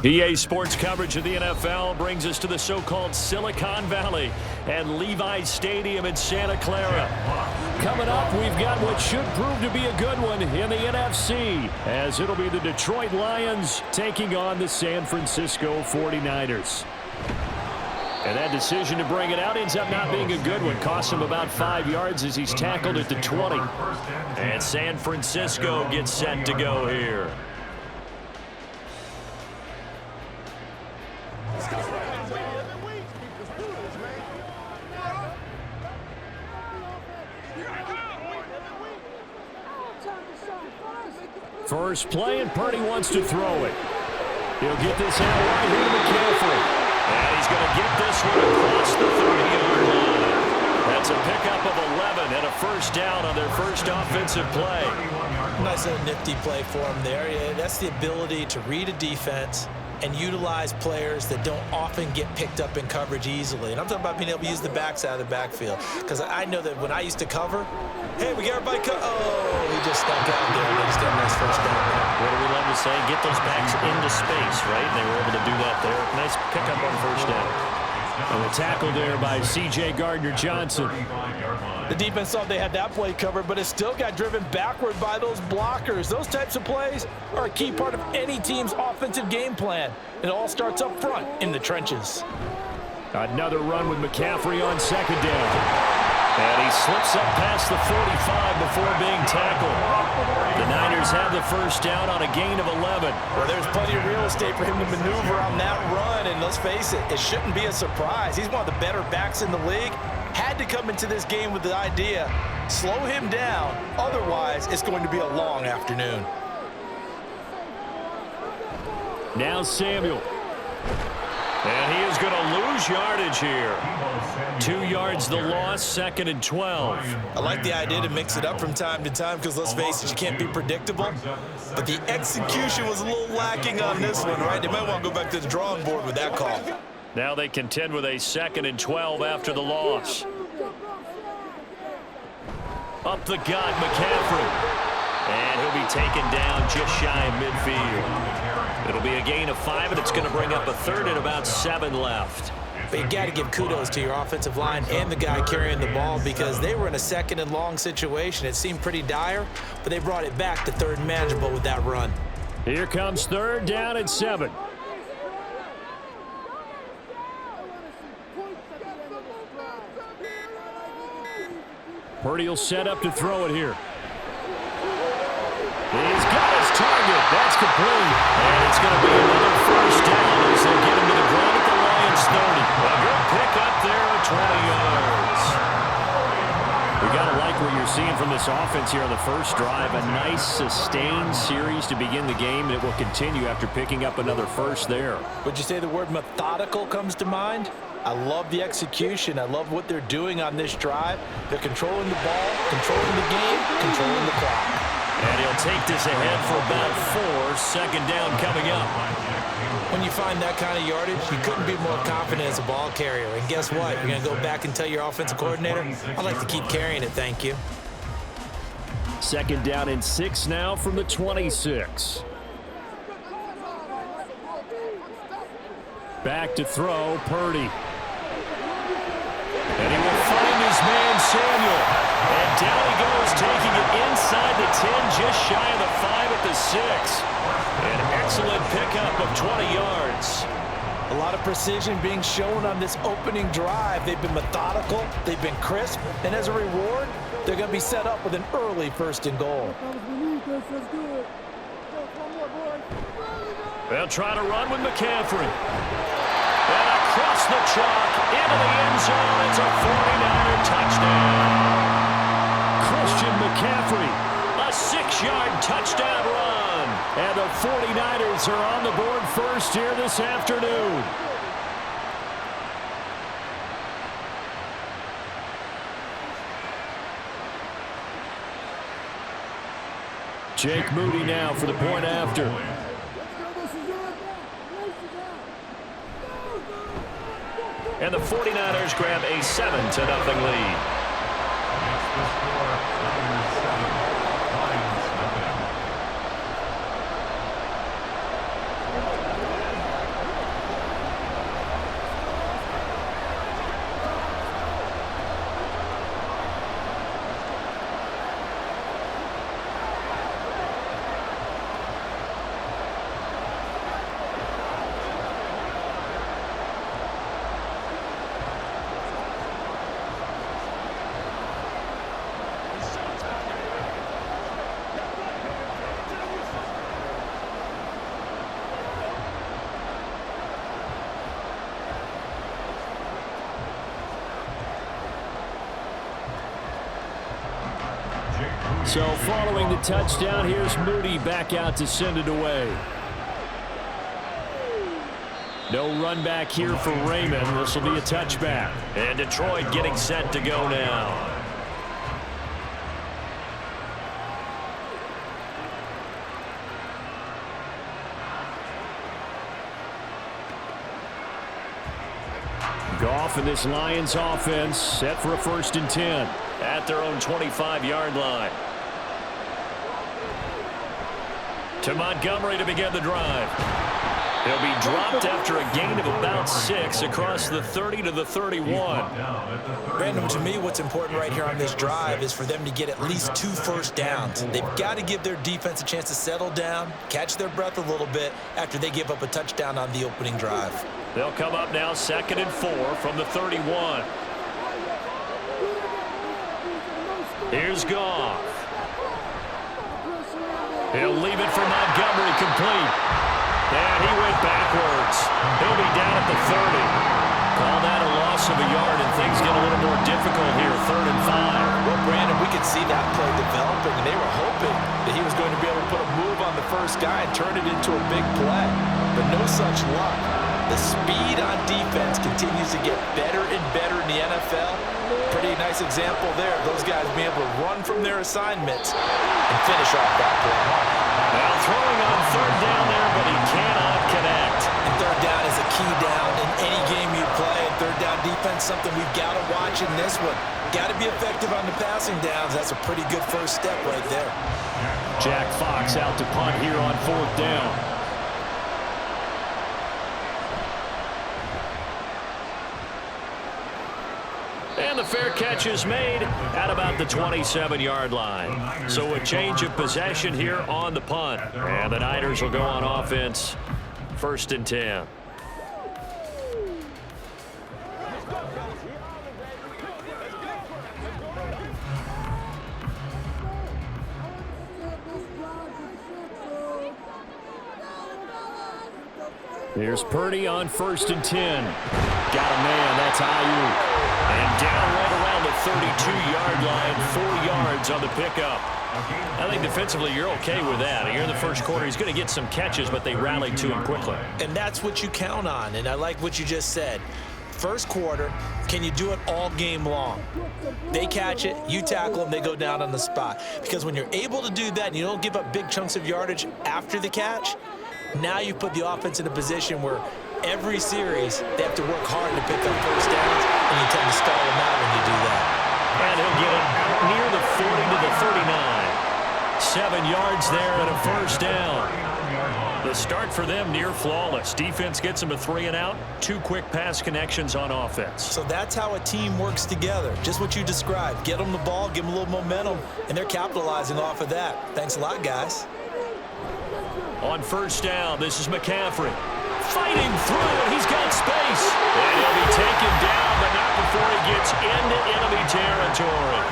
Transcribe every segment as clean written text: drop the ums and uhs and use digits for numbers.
EA Sports coverage of the NFL brings us to the so-called Silicon Valley and Levi's Stadium in Santa Clara. Coming up, we've got what should prove to be a good one in the NFC, as it'll be the Detroit Lions taking on the San Francisco 49ers. And that decision to bring it out ends up not being a good one. Costs him about 5 yards as he's tackled at the 20. And San Francisco gets set to go here. First play, and Purdy wants to throw it. He'll get this out right here to McCaffrey. And he's going to get this one across the 30-yard line. That's a pickup of 11 and a first down on their first offensive play. Nice little nifty play for him there. Yeah, that's the ability to read a defense and utilize players that don't often get picked up in coverage easily. And I'm talking about being able to use the backs out of the backfield. Because I know that when I used to cover, hey, we got everybody oh, he just stuck out there and they just got a nice first down there. What do we love to say? Get those backs into space, right? And they were able to do that there. Nice pickup on first down. And the tackle there by C.J. Gardner-Johnson. The defense thought they had that play covered, but it still got driven backward by those blockers. Those types of plays are a key part of any team's offensive game plan. It all starts up front in the trenches. Another run with McCaffrey on second down. And he slips up past the 45 before being tackled. The Niners have the first down on a gain of 11. Well, there's plenty of real estate for him to maneuver on that run, and let's face it, it shouldn't be a surprise. He's one of the better backs in the league. Had to come into this game with the idea, slow him down, otherwise it's going to be a long afternoon. Now Samuel. And he is going to lose yardage here. 2 yards the loss, 2nd and 12. I like the idea to mix it up from time to time because, let's face it, you can't be predictable. But the execution was a little lacking on this one, right? They might want to go back to the drawing board with that call. Now they contend with a 2nd and 12 after the loss. Up the gut, McCaffrey. And he'll be taken down just shy of midfield. It'll be a gain of 5, and it's going to bring up a 3rd and about 7 left. But you got to give kudos to your offensive line and the guy carrying the ball because they were in a 2nd and long situation. It seemed pretty dire, but they brought it back to 3rd and manageable with that run. Here comes 3rd down and 7. Purdy will set up to throw it here. He's got his target. That's complete. And it's going to be another first down as they get him to the ground at the Lions 30. A good pick up there at 20 yards. We got to like what you're seeing from this offense here on the first drive. A nice sustained series to begin the game, and it will continue after picking up another first there. Would you say the word methodical comes to mind? I love the execution. I love what they're doing on this drive. They're controlling the ball, controlling the game, controlling the clock. And he'll take this ahead for about 4. 2nd down coming up. When you find that kind of yardage, you couldn't be more confident as a ball carrier. And guess what? You're going to go back and tell your offensive coordinator, I'd like to keep carrying it, thank you. 2nd down and 6 now from the 26. Back to throw, Purdy. And he will find his man, Samuel. And down he goes, taking it inside the 10, just shy of the 5 at the 6. An excellent pickup of 20 yards. A lot of precision being shown on this opening drive. They've been methodical, they've been crisp, and as a reward, they're going to be set up with an early 1st and goal. They'll try to run with McCaffrey. And across the chalk, into the end zone, it's a 49er touchdown. Christian McCaffrey, a 6-yard touchdown run. And the 49ers are on the board first here this afternoon. Jake Moody now for the point after. And the 49ers grab a 7-0 lead. So following the touchdown, here's Moody back out to send it away. No run back here for Raymond. This will be a touchback. And Detroit getting set to go now. Goff and this Lions offense set for a 1st and 10 at their own 25-yard line. To Montgomery to begin the drive. He'll be dropped after a gain of about 6 across the 30 to the 31. Brandon, to me, what's important right here on this drive is for them to get at least 2 first downs. They've got to give their defense a chance to settle down, catch their breath a little bit after they give up a touchdown on the opening drive. They'll come up now 2nd and 4 from the 31. Here's Goff. He'll leave it for Montgomery complete. And he went backwards. He'll be down at the 30. Call that a loss of a yard, and things get a little more difficult here, 3rd and 5. Well, Brandon, we could see that play developing, and they were hoping that he was going to be able to put a move on the first guy and turn it into a big play. But no such luck. The speed on defense continues to get better and better in the NFL. Pretty nice example there. Those guys being able to run from their assignments and finish off that play. Now throwing on 3rd down there, but he cannot connect. And 3rd down is a key down in any game you play. And 3rd down defense, something we've got to watch in this one. Got to be effective on the passing downs. That's a pretty good first step right there. Jack Fox out to punt here on 4th down. And the fair catch is made at about the 27-yard line. So a change of possession here on the punt. And the Niners will go on offense, 1st and 10. Here's Purdy on 1st and 10. Got a man, that's Ayuk. And down right around the 32-yard line, 4 yards on the pickup. I think defensively you're okay with that. Here in the first quarter, he's going to get some catches, but they rallied to him quickly. And that's what you count on, and I like what you just said. First quarter, can you do it all game long? They catch it, you tackle them, they go down on the spot. Because when you're able to do that and you don't give up big chunks of yardage after the catch, now you put the offense in a position where every series they have to work hard to pick up first downs, and you tend to stall them out when you do that. And he'll get it out near the 40 to the 39. 7 yards there and a first down. The start for them near flawless. Defense gets them a 3 and out. 2 quick pass connections on offense. So that's how a team works together. Just what you described. Get them the ball, give them a little momentum, and they're capitalizing off of that. Thanks a lot, guys. On first down, this is McCaffrey. Fighting through, and he's got space. And he'll be taken down, but not before he gets into enemy territory.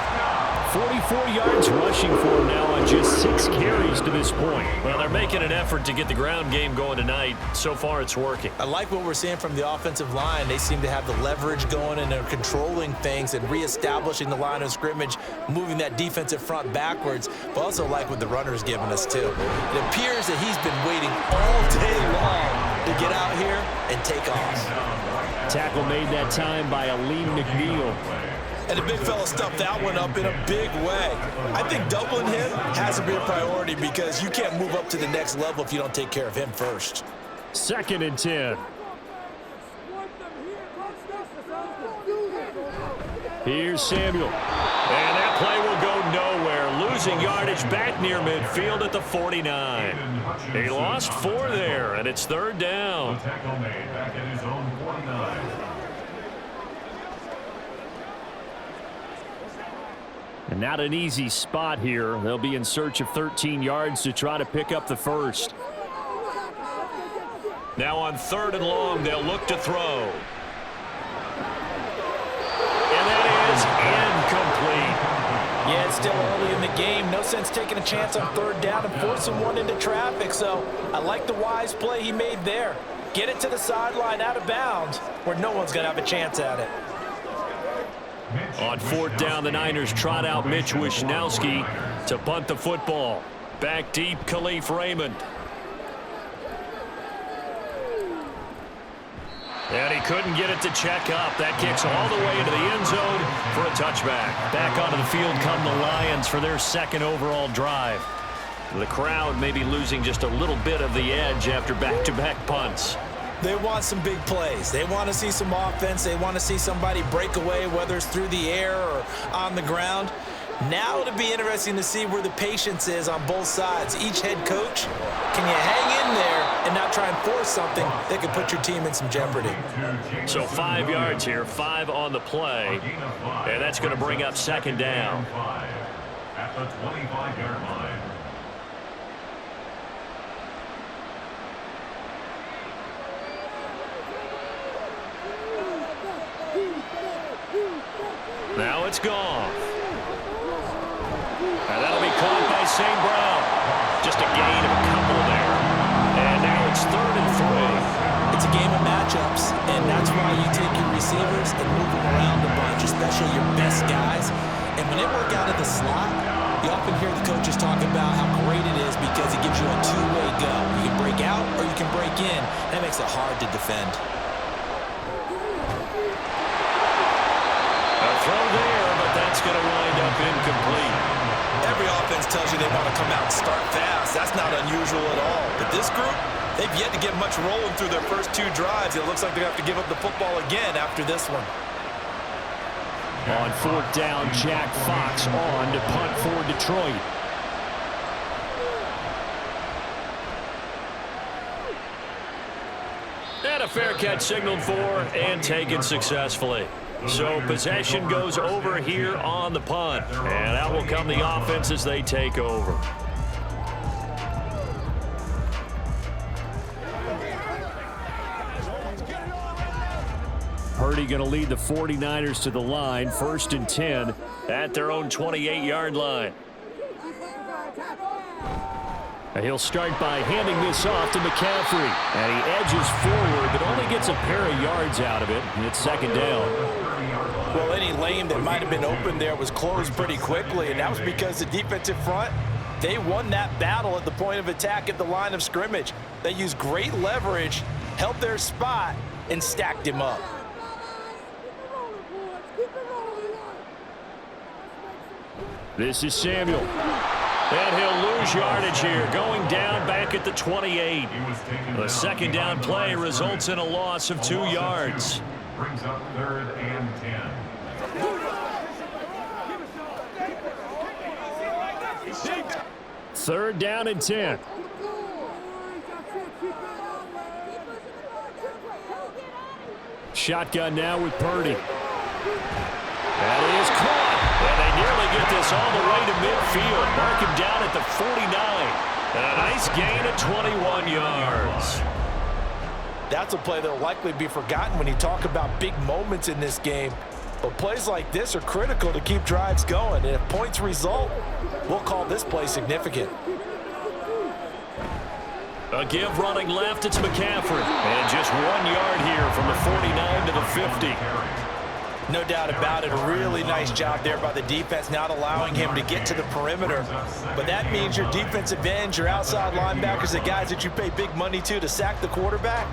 44 yards rushing for him now on just 6 carries to this point. Well, they're making an effort to get the ground game going tonight. So far, it's working. I like what we're seeing from the offensive line. They seem to have the leverage going, and they're controlling things and reestablishing the line of scrimmage, moving that defensive front backwards, but also like what the runner's giving us, too. It appears that he's been waiting all day long to get out here and take off. Tackle made that time by Aleem McNeil. And the big fella stuffed that one up in a big way. I think doubling him has to be a priority because you can't move up to the next level if you don't take care of him first. 2nd and 10. Here's Samuel. And that play will go nowhere. Losing yardage back near midfield at the 49. He lost 4 there, and it's 3rd down. And not an easy spot here. They'll be in search of 13 yards to try to pick up the first. Now on 3rd and long, they'll look to throw. And that is incomplete. Yeah, it's still early in the game. No sense taking a chance on 3rd down and forcing one into traffic. So I like the wise play he made there. Get it to the sideline out of bounds where no one's going to have a chance at it. On fourth down, the Niners trot out Mitch Wishnowski to punt the football. Back deep, Khalif Raymond. And he couldn't get it to check up. That kicks all the way into the end zone for a touchback. Back onto the field come the Lions for their second overall drive. The crowd may be losing just a little bit of the edge after back-to-back punts. They want some big plays. They want to see some offense. They want to see somebody break away, whether it's through the air or on the ground. Now it'll be interesting to see where the patience is on both sides. Each head coach, can you hang in there and not try and force something that could put your team in some jeopardy? So 5 yards here, 5 on the play, and that's going to bring up second down. At the 25-yard line. Now it's gone. And that'll be caught by St. Brown. Just a gain of a couple there. And now it's 3rd and 3. It's a game of matchups, and that's why you take your receivers and move them around a bunch, especially your best guys. And when they work out of the slot, you often hear the coaches talk about how great it is because it gives you a two-way go. You can break out or you can break in. That makes it hard to defend. Throw there, but that's going to wind up incomplete. Every offense tells you they want to come out and start fast. That's not unusual at all. But this group, they've yet to get much rolling through their first 2 drives. It looks like they're going to have to give up the football again after this one. On fourth down, Jack Fox on to punt for Detroit. And a fair catch signaled for and taken successfully. So possession goes over here on the punt. And out will come the offense as they take over. Purdy going to lead the 49ers to the line. 1st and 10 at their own 28-yard line. And he'll start by handing this off to McCaffrey. And he edges forward, but only gets a pair of yards out of it. And it's second down. Well, any lane that might have been open there was closed pretty quickly, and that was because the defensive front, they won that battle at the point of attack at the line of scrimmage. They used great leverage, held their spot, and stacked him up. This is Samuel. And he'll lose yardage here, going down back at the 28. The second down play results in a loss of 2 yards. Brings up 3rd and 10. Third down and 10. Shotgun now with Purdy. That is caught. And they nearly get this all the way to midfield. Mark him down at the 49. And a nice gain of 21 yards. That's a play that will likely be forgotten when you talk about big moments in this game. But plays like this are critical to keep drives going. And if points result, we'll call this play significant. A give running left, it's McCaffrey. And just 1 yard here from the 49 to the 50. No doubt about it. A really nice job there by the defense, not allowing him to get to the perimeter. But that means your defensive ends, your outside linebackers, the guys that you pay big money to sack the quarterback,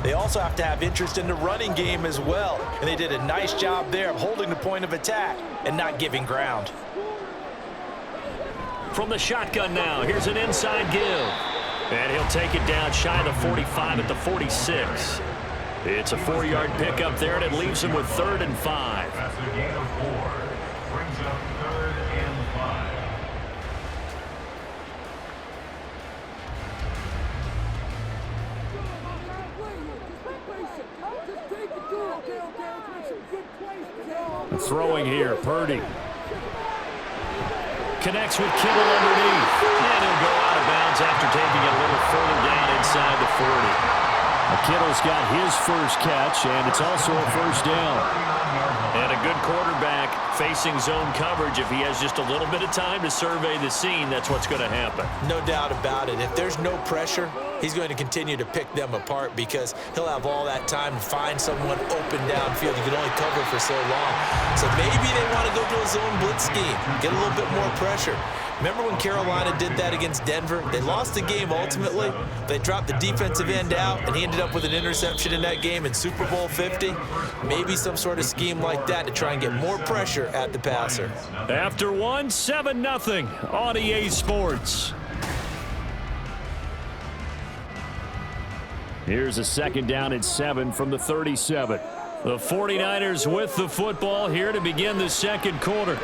they also have to have interest in the running game as well. And they did a nice job there of holding the point of attack and not giving ground. From the shotgun now, here's an inside give. And he'll take it down shy of the 45 at the 46. It's a 4-yard pickup there, and it leaves him with 3rd and 5. That's a gain of 4. Brings up 3rd and 5. Throwing here, Purdy. Connects with Kittle underneath. And he'll go out of bounds after taking it a little further down inside the 40. Kittle's got his first catch, and it's also a first down. And a good quarterback facing zone coverage. If he has just a little bit of time to survey the scene, that's what's going to happen. No doubt about it. If there's no pressure, he's going to continue to pick them apart because he'll have all that time to find someone open downfield. You can only cover for so long. So maybe they want to go to a zone blitz scheme, get a little bit more pressure. Remember when Carolina did that against Denver? They lost the game ultimately. They dropped the defensive end out, and he ended up with an interception in that game in Super Bowl 50. Maybe some sort of scheme like that to try and get more pressure at the passer. After one, 7-0 on EA Sports. Here's a second down and 7 from the 37. The 49ers with the football here to begin the second quarter,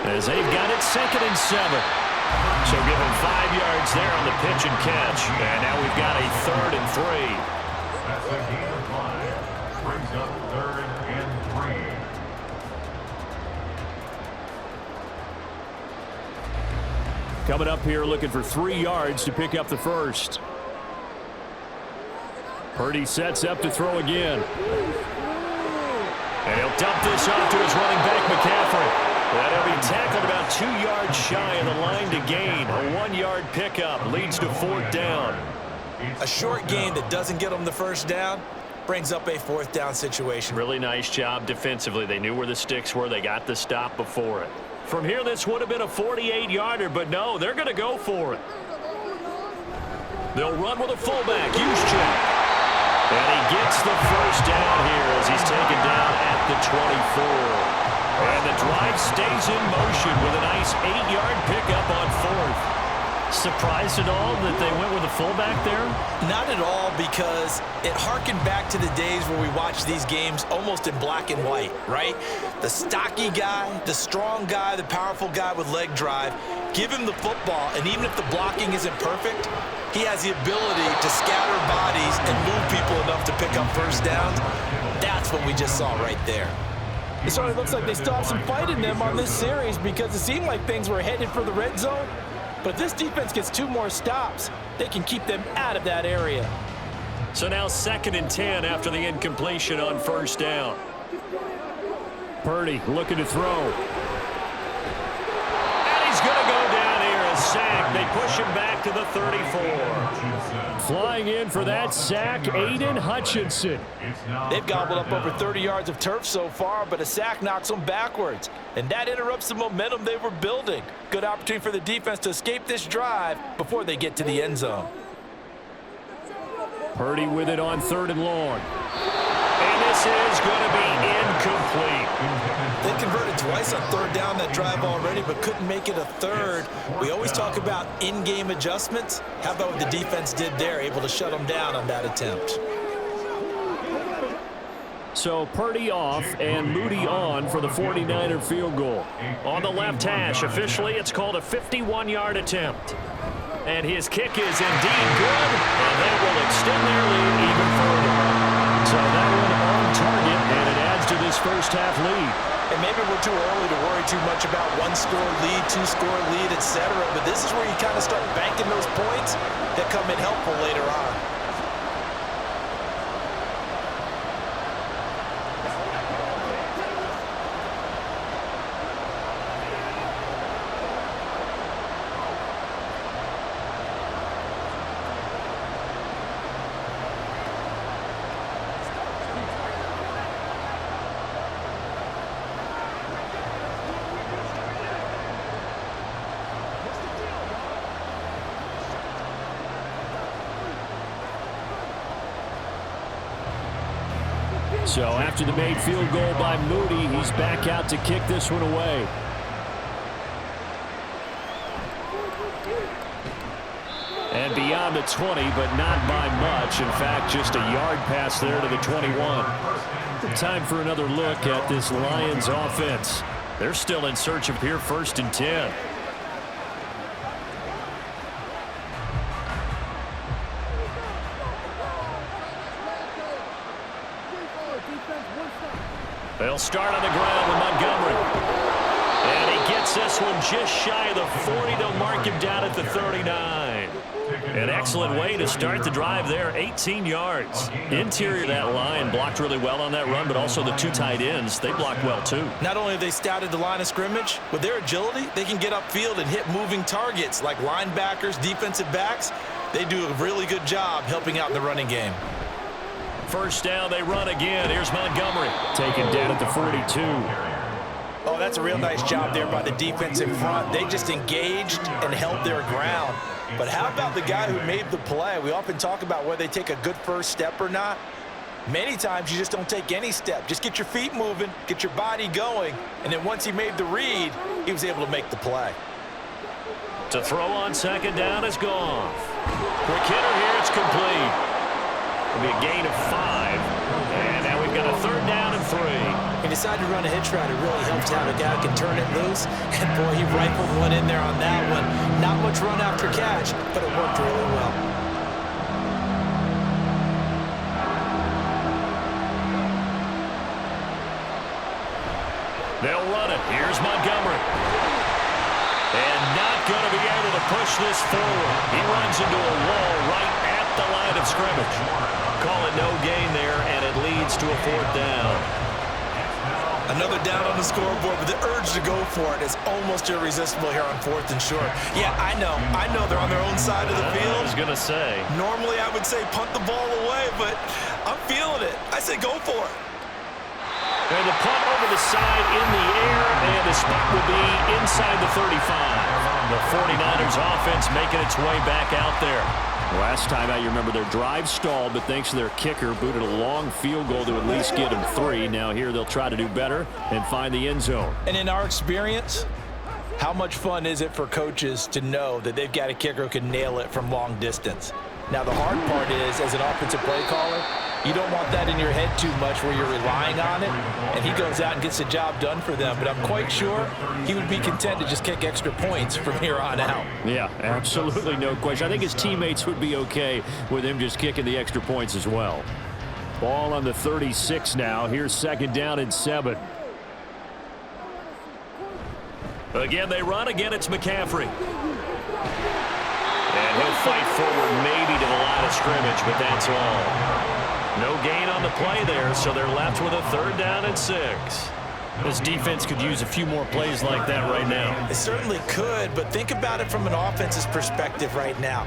as they've got it 2nd and 7. So give them 5 yards there on the pitch and catch. And now we've got a 3rd and 3. That's a gain of 5. Brings up 3rd and 3. Coming up here looking for 3 yards to pick up the first. Purdy sets up to throw again. And he'll dump this off to his running back, McCaffrey. That'll be tackled about 2 yards shy of the line to gain. A 1-yard pickup leads to 4th down. A short gain that doesn't get them the first down brings up a 4th down situation. Really nice job defensively. They knew where the sticks were. They got the stop before it. From here, this would have been a 48-yarder, but no, they're going to go for it. They'll run with a fullback, Juszczyk. And he gets the first down here as he's taken down at the 24. And the drive stays in motion with a nice 8-yard pickup on 4th. Surprised at all that they went with a fullback there? Not at all, because it harkened back to the days where we watched these games almost in black and white, right? The stocky guy, the strong guy, the powerful guy with leg drive, give him the football, and even if the blocking isn't perfect, he has the ability to scatter bodies and move people enough to pick up first downs. That's what we just saw right there. It certainly looks like they still have some fight in them on this series because it seemed like things were headed for the red zone. But if this defense gets 2 more stops, they can keep them out of that area. So now 2nd and 10 after the incompletion on first down. Purdy looking to throw. And he's going to go down here, a sack. They push him back to the 34. Flying in for that sack, Aiden Hutchinson. They've gobbled up over 30 yards of turf so far, but a sack knocks them backwards. And that interrupts the momentum they were building. Good opportunity for the defense to escape this drive before they get to the end zone. Purdy with it on 3rd and long. And this is going to be incomplete. They converted twice on 3rd down that drive already, but couldn't make it a 3rd. We always talk about in-game adjustments. How about what the defense did there, able to shut them down on that attempt? So Purdy off and Moody on for the 49er field goal. On the left hash, officially it's called a 51-yard attempt. And his kick is indeed good, and they will extend their lead even further. So that one on target, and it adds to this first half lead. And maybe we're too early to worry too much about 1-score lead, 2-score lead, etc. But this is where you kind of start banking those points that come in helpful later on. So after the made field goal by Moody, he's back out to kick this one away. And beyond the 20, but not by much. In fact, just a yard pass there to the 21. Time for another look at this Lions offense. They're still in search of here 1st and 10. They'll start on the ground with Montgomery. And he gets this one just shy of the 40. They'll mark him down at the 39. An excellent way to start the drive there, 18 yards. Interior of that line blocked really well on that run, but also the two tight ends, they blocked well too. Not only have they scouted the line of scrimmage, with their agility, they can get upfield and hit moving targets like linebackers, defensive backs. They do a really good job helping out in the running game. First down, they run again. Here's Montgomery. Taken down at the 42. Oh, that's a real nice job there by the defense in front. They just engaged and held their ground. But how about the guy who made the play? We often talk about whether they take a good first step or not. Many times you just don't take any step. Just get your feet moving, get your body going, and then once he made the read, he was able to make the play. To throw on second down is Goff. Quick hitter here, it's complete. It'll be a gain of 5. And now we've got a third down and 3. He decided to run a hitch route. It really helps to have a guy who can turn it loose. And boy, he rifled one in there on that one. Not much run after catch, but it worked really well. They'll run it. Here's Montgomery. And not going to be able to push this forward. He runs into a wall right at the line of scrimmage. Call it no gain there, and it leads to a fourth down. Another down on the scoreboard, but the urge to go for it is almost irresistible here on 4th and short. Yeah, I know they're on their own side of the field. I was going to say. Normally I would say punt the ball away, but I'm feeling it. I say go for it. And the punt over the side in the air, and the spot will be inside the 35. The 49ers offense making its way back out there. Last time out, you remember their drive stalled, but thanks to their kicker, booted a long field goal to at least get them 3. Now here they'll try to do better and find the end zone. And in our experience, how much fun is it for coaches to know that they've got a kicker who can nail it from long distance? Now the hard part is, as an offensive play caller, you don't want that in your head too much where you're relying on it, and he goes out and gets the job done for them. But I'm quite sure he would be content to just kick extra points from here on out. Yeah, absolutely no question. I think his teammates would be okay with him just kicking the extra points as well. Ball on the 36 now. Here's second down and 7. Again, they run. Again, it's McCaffrey. And he'll fight forward maybe to the line of scrimmage, but that's all. No gain on the play there, so they're left with a third down and 6. This defense could use a few more plays like that right now. It certainly could, but think about it from an offense's perspective right now.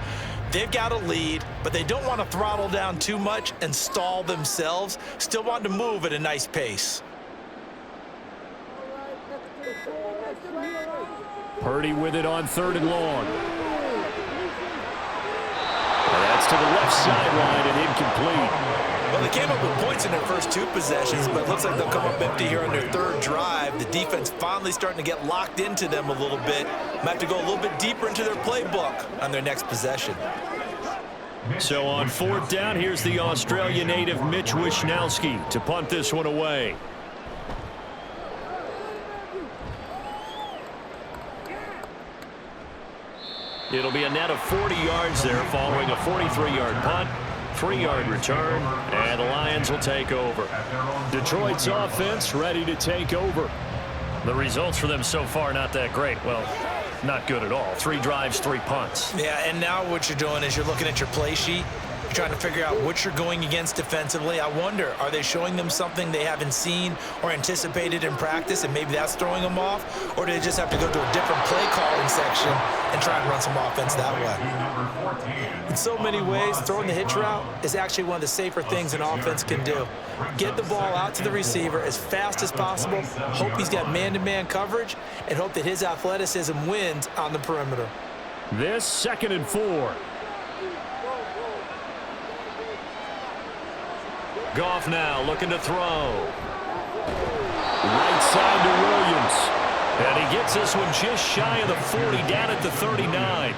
They've got a lead, but they don't want to throttle down too much and stall themselves. Still want to move at a nice pace. Purdy with it on 3rd and long. And that's to the left sideline and incomplete. Well, they came up with points in their first 2 possessions, but it looks like they'll come up empty here on their 3rd drive. The defense finally starting to get locked into them a little bit. Might have to go a little bit deeper into their playbook on their next possession. So on 4th down, here's the Australia native Mitch Wishnowsky to punt this one away. It'll be a net of 40 yards there following a 43-yard punt. 3-yard return, and the Lions will take over. Detroit's offense ready to take over. The results for them so far not that great. Well, not good at all. 3 drives, 3 punts. Yeah, and now what you're doing is you're looking at your play sheet. You're trying to figure out what you're going against defensively. I wonder, are they showing them something they haven't seen or anticipated in practice, and maybe that's throwing them off? Or do they just have to go to a different play calling section and try and run some offense that way? In so many ways, throwing the hitch route is actually one of the safer things an offense can do. Get the ball out to the receiver as fast as possible, hope he's got man-to-man coverage, and hope that his athleticism wins on the perimeter. This 2nd and 4. Goff now looking to throw. Right side to Williams. And he gets this one just shy of the 40, down at the 39.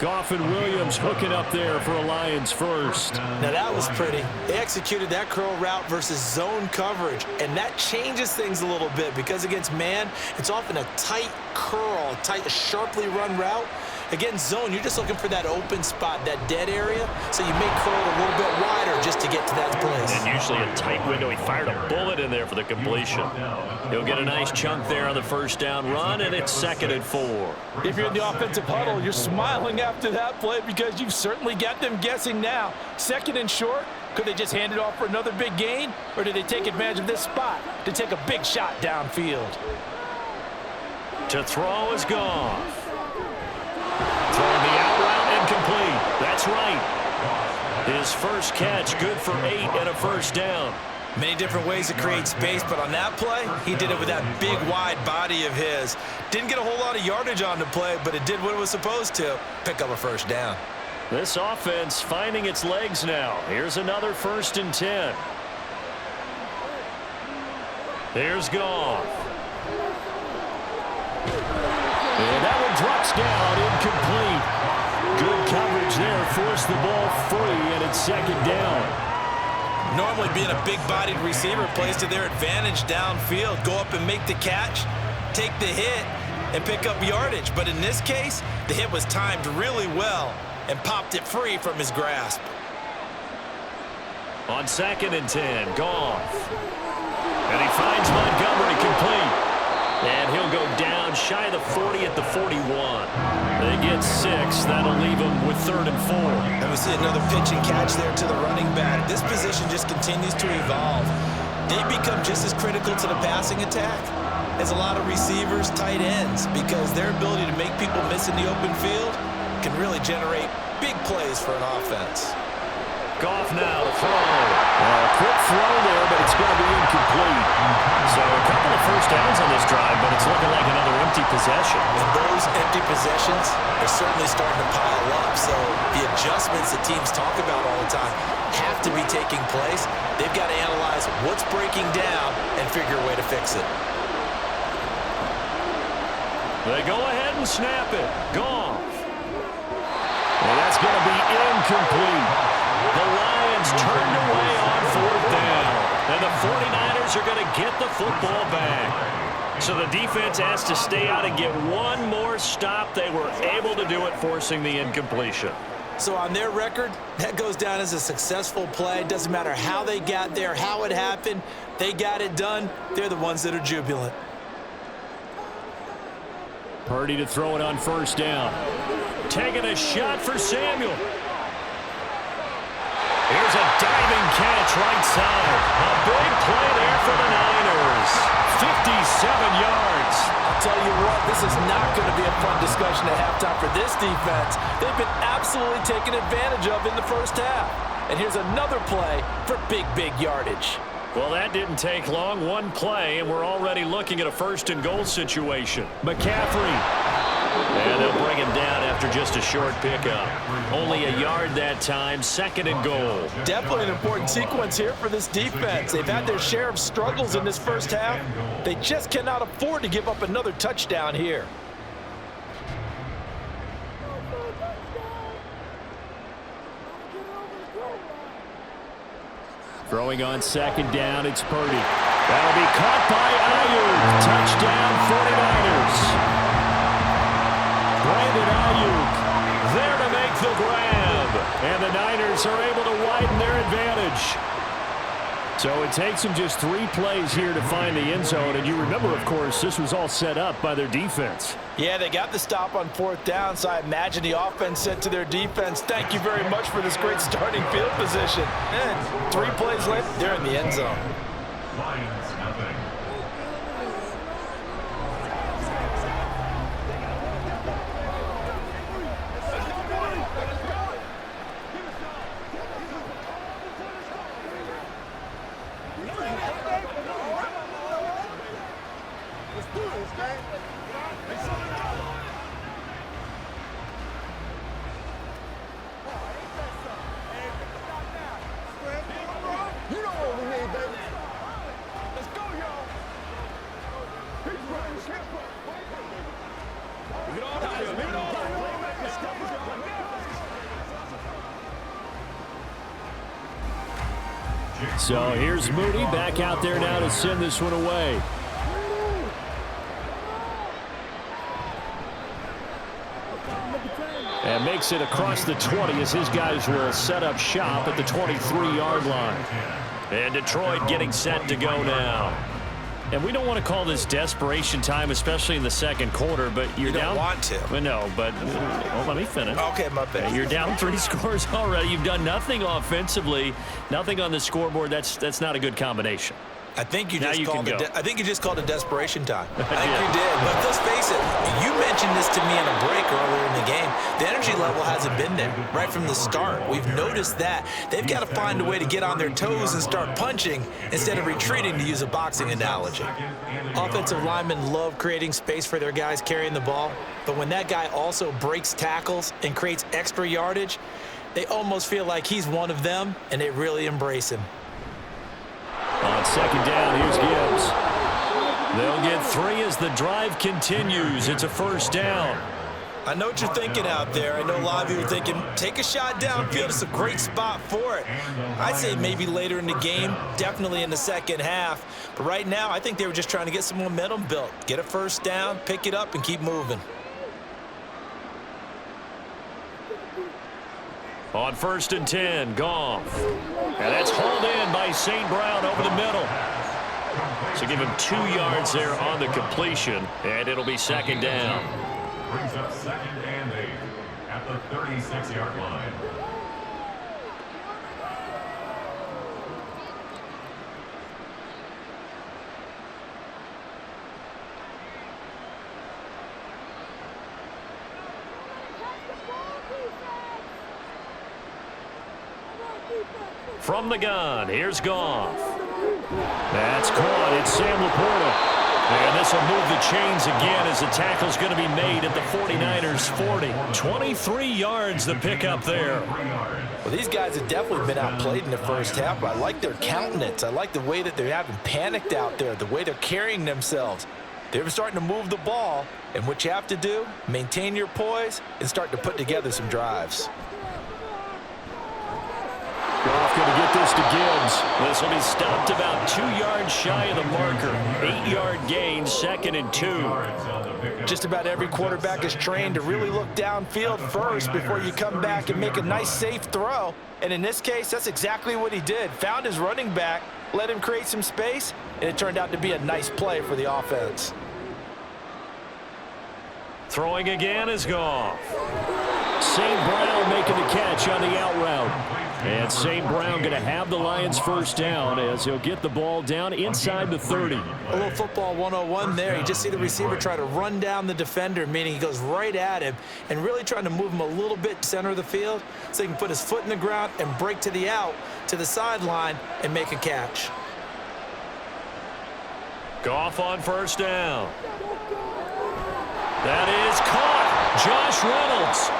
Goff and Williams hooking up there for a Lions first. Now that was pretty. They executed that curl route versus zone coverage, and that changes things a little bit because against man, it's often a tight curl, tight, sharply run route. Against zone, you're just looking for that open spot, that dead area, so you may curl a little bit wider just to get to that place. And usually a tight window. He fired a bullet in there for the completion. He'll get a nice chunk there on the first down run, and it's 2nd and 4. If you're in the offensive huddle, you're smiling after that play because you've certainly got them guessing now. 2nd and short, could they just hand it off for another big gain, or do they take advantage of this spot to take a big shot downfield? To throw is Goff. Throwing the out route incomplete. That's right. His first catch, good for 8 and a first down. Many different ways to create space, but on that play, he did it with that big, wide body of his. Didn't get a whole lot of yardage on the play, but it did what it was supposed to, pick up a first down. This offense finding its legs now. Here's another 1st and 10. Here's Goff. And that one drops down, incomplete. Good coverage there, forced the ball free, and it's 2nd down. Normally being a big-bodied receiver plays to their advantage downfield. Go up and make the catch, take the hit, and pick up yardage. But in this case, the hit was timed really well and popped it free from his grasp. On 2nd and 10, Goff. And he finds Montgomery complete. And he'll go down shy of the 40 at the 41. They get 6. That'll leave them with 3rd and 4. And we see another pitch and catch there to the running back. This position just continues to evolve. They become just as critical to the passing attack as a lot of receivers, tight ends, because their ability to make people miss in the open field can really generate big plays for an offense. Goff now to throw. Quick throw there, but it's going to be incomplete. So a couple of first downs on this drive, but it's looking like another empty possession. And those empty possessions are certainly starting to pile up. So the adjustments that teams talk about all the time have to be taking place. They've got to analyze what's breaking down and figure a way to fix it. They go ahead and snap it. Goff. Well, that's going to be incomplete. The Lions turned away on 4th down. And the 49ers are going to get the football back. So the defense has to stay out and get one more stop. They were able to do it, forcing the incompletion. So on their record, that goes down as a successful play. Doesn't matter how they got there, how it happened. They got it done. They're the ones that are jubilant. Purdy to throw it on 1st down. Taking a shot for Samuel. Here's a diving catch right side. A big play there for the Niners. 57 yards. I'll tell you what, this is not going to be a fun discussion at halftime for this defense. They've been absolutely taken advantage of in the first half. And here's another play for big, big yardage. Well, that didn't take long. One play, and we're already looking at a 1st and goal situation. McCaffrey. And they'll bring him down after just a short pickup. Only a yard that time, 2nd and goal. Definitely an important sequence here for this defense. They've had their share of struggles in this first half. They just cannot afford to give up another touchdown here. Throwing on 2nd down, it's Purdy. That'll be caught by Ayuk. Touchdown 49ers. Brandon Ayuk there to make the grab. And the Niners are able to widen their advantage. So it takes them just 3 plays here to find the end zone. And you remember, of course, this was all set up by their defense. Yeah, they got the stop on 4th down, so I imagine the offense said to their defense, thank you very much for this great starting field position. And 3 plays later, they're in the end zone. Lions nothing. So here's Mooney back out there now to send this one away. and makes it across the 20 as his guys will set up shop at the 23-yard line. And Detroit getting set to go now. And we don't want to call this desperation time, especially in the second quarter, but you're down. You don't want to. Well, no, but let me finish. Okay, my bad. You're down 3 scores already. You've done nothing offensively, nothing on the scoreboard. That's not a good combination. I think you Now just you called can it. go. I think you just called it desperation time. I think you did. But let's face it. You mentioned this to me in a break earlier in the game. The energy level hasn't been there right from the start. We've noticed that they've got to find a way to get on their toes and start punching instead of retreating, to use a boxing analogy. Offensive linemen love creating space for their guys carrying the ball, but when that guy also breaks tackles and creates extra yardage, they almost feel like he's one of them, and they really embrace him. On second down, here's Gibbs. They'll get 3 as the drive continues. It's a first down. I know what you're thinking out there. I know a lot of you are thinking, take a shot downfield. It's a great spot for it. I'd say maybe later in the game, definitely in the second half. But right now, I think they were just trying to get some momentum built. Get a first down, pick it up, and keep moving. On 1st and 10, Goff. And that's hauled in by St. Brown over the middle. So give him 2 yards there on the completion, and it'll be second down. Brings up 2nd and 8 at the 36-yard line. From the gun, here's Goff. That's caught. It's Sam Laporta. And this will move the chains again as the tackle's going to be made at the 49ers 40. 23 yards the pickup there. Well, these guys have definitely been outplayed in the first half, but I like their countenance. I like the way that they haven't panicked out there, the way they're carrying themselves. They're starting to move the ball, and what you have to do, maintain your poise and start to put together some drives. Goff going to get this to Gibbs. This will be stopped about 2 yards shy of the marker. 8-yard gain, 2nd and 2. Just about every quarterback is trained to really look downfield first before you come back and make a nice, safe throw. And in this case, that's exactly what he did. Found his running back, let him create some space, and it turned out to be a nice play for the offense. Throwing again is Goff. St. Brown making the catch on the out route. And St. Brown going to have the Lions first down as he'll get the ball down inside the 30. A little football 101 there. You just see the receiver try to run down the defender, meaning he goes right at him and really trying to move him a little bit center of the field so he can put his foot in the ground and break to the out, to the sideline, and make a catch. Goff on first down. That is caught. Josh Reynolds.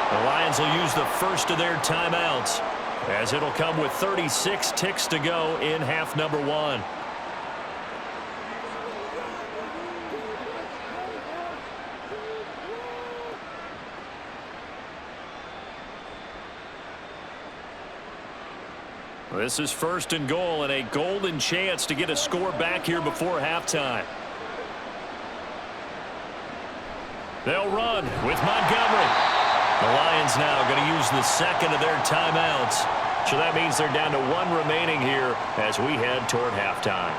The Lions will use the first of their timeouts as it'll come with 36 ticks to go in half number 1. This is 1st and goal and a golden chance to get a score back here before halftime. They'll run with Montgomery. The Lions now going to use the second of their timeouts. So that means they're down to 1 remaining here as we head toward halftime.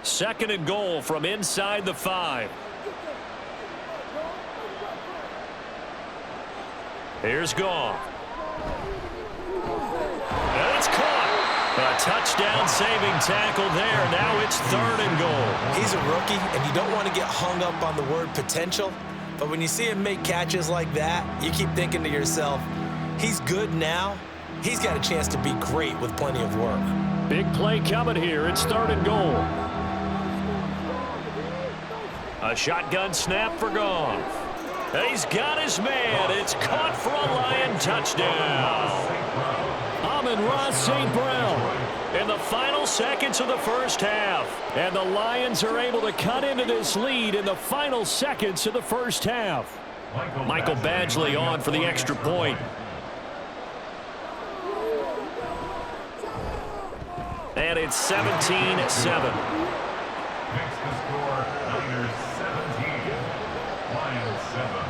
Second and goal from inside the 5. Here's Goff. That's caught. A touchdown-saving tackle there. Now it's 3rd and goal. He's a rookie, and you don't want to get hung up on the word potential. But when you see him make catches like that, you keep thinking to yourself, he's good now. He's got a chance to be great with plenty of work. Big play coming here. It's 3rd and goal. A shotgun snap for Goff. He's got his man. It's caught for a Lion touchdown. Amon-Ra St. Brown in the final seconds of the first half. And the Lions are able to cut into this lead in the final seconds of the first half. Michael Badgley on for the extra point. It's 17-7. Makes the score Niners 17, Lions 7.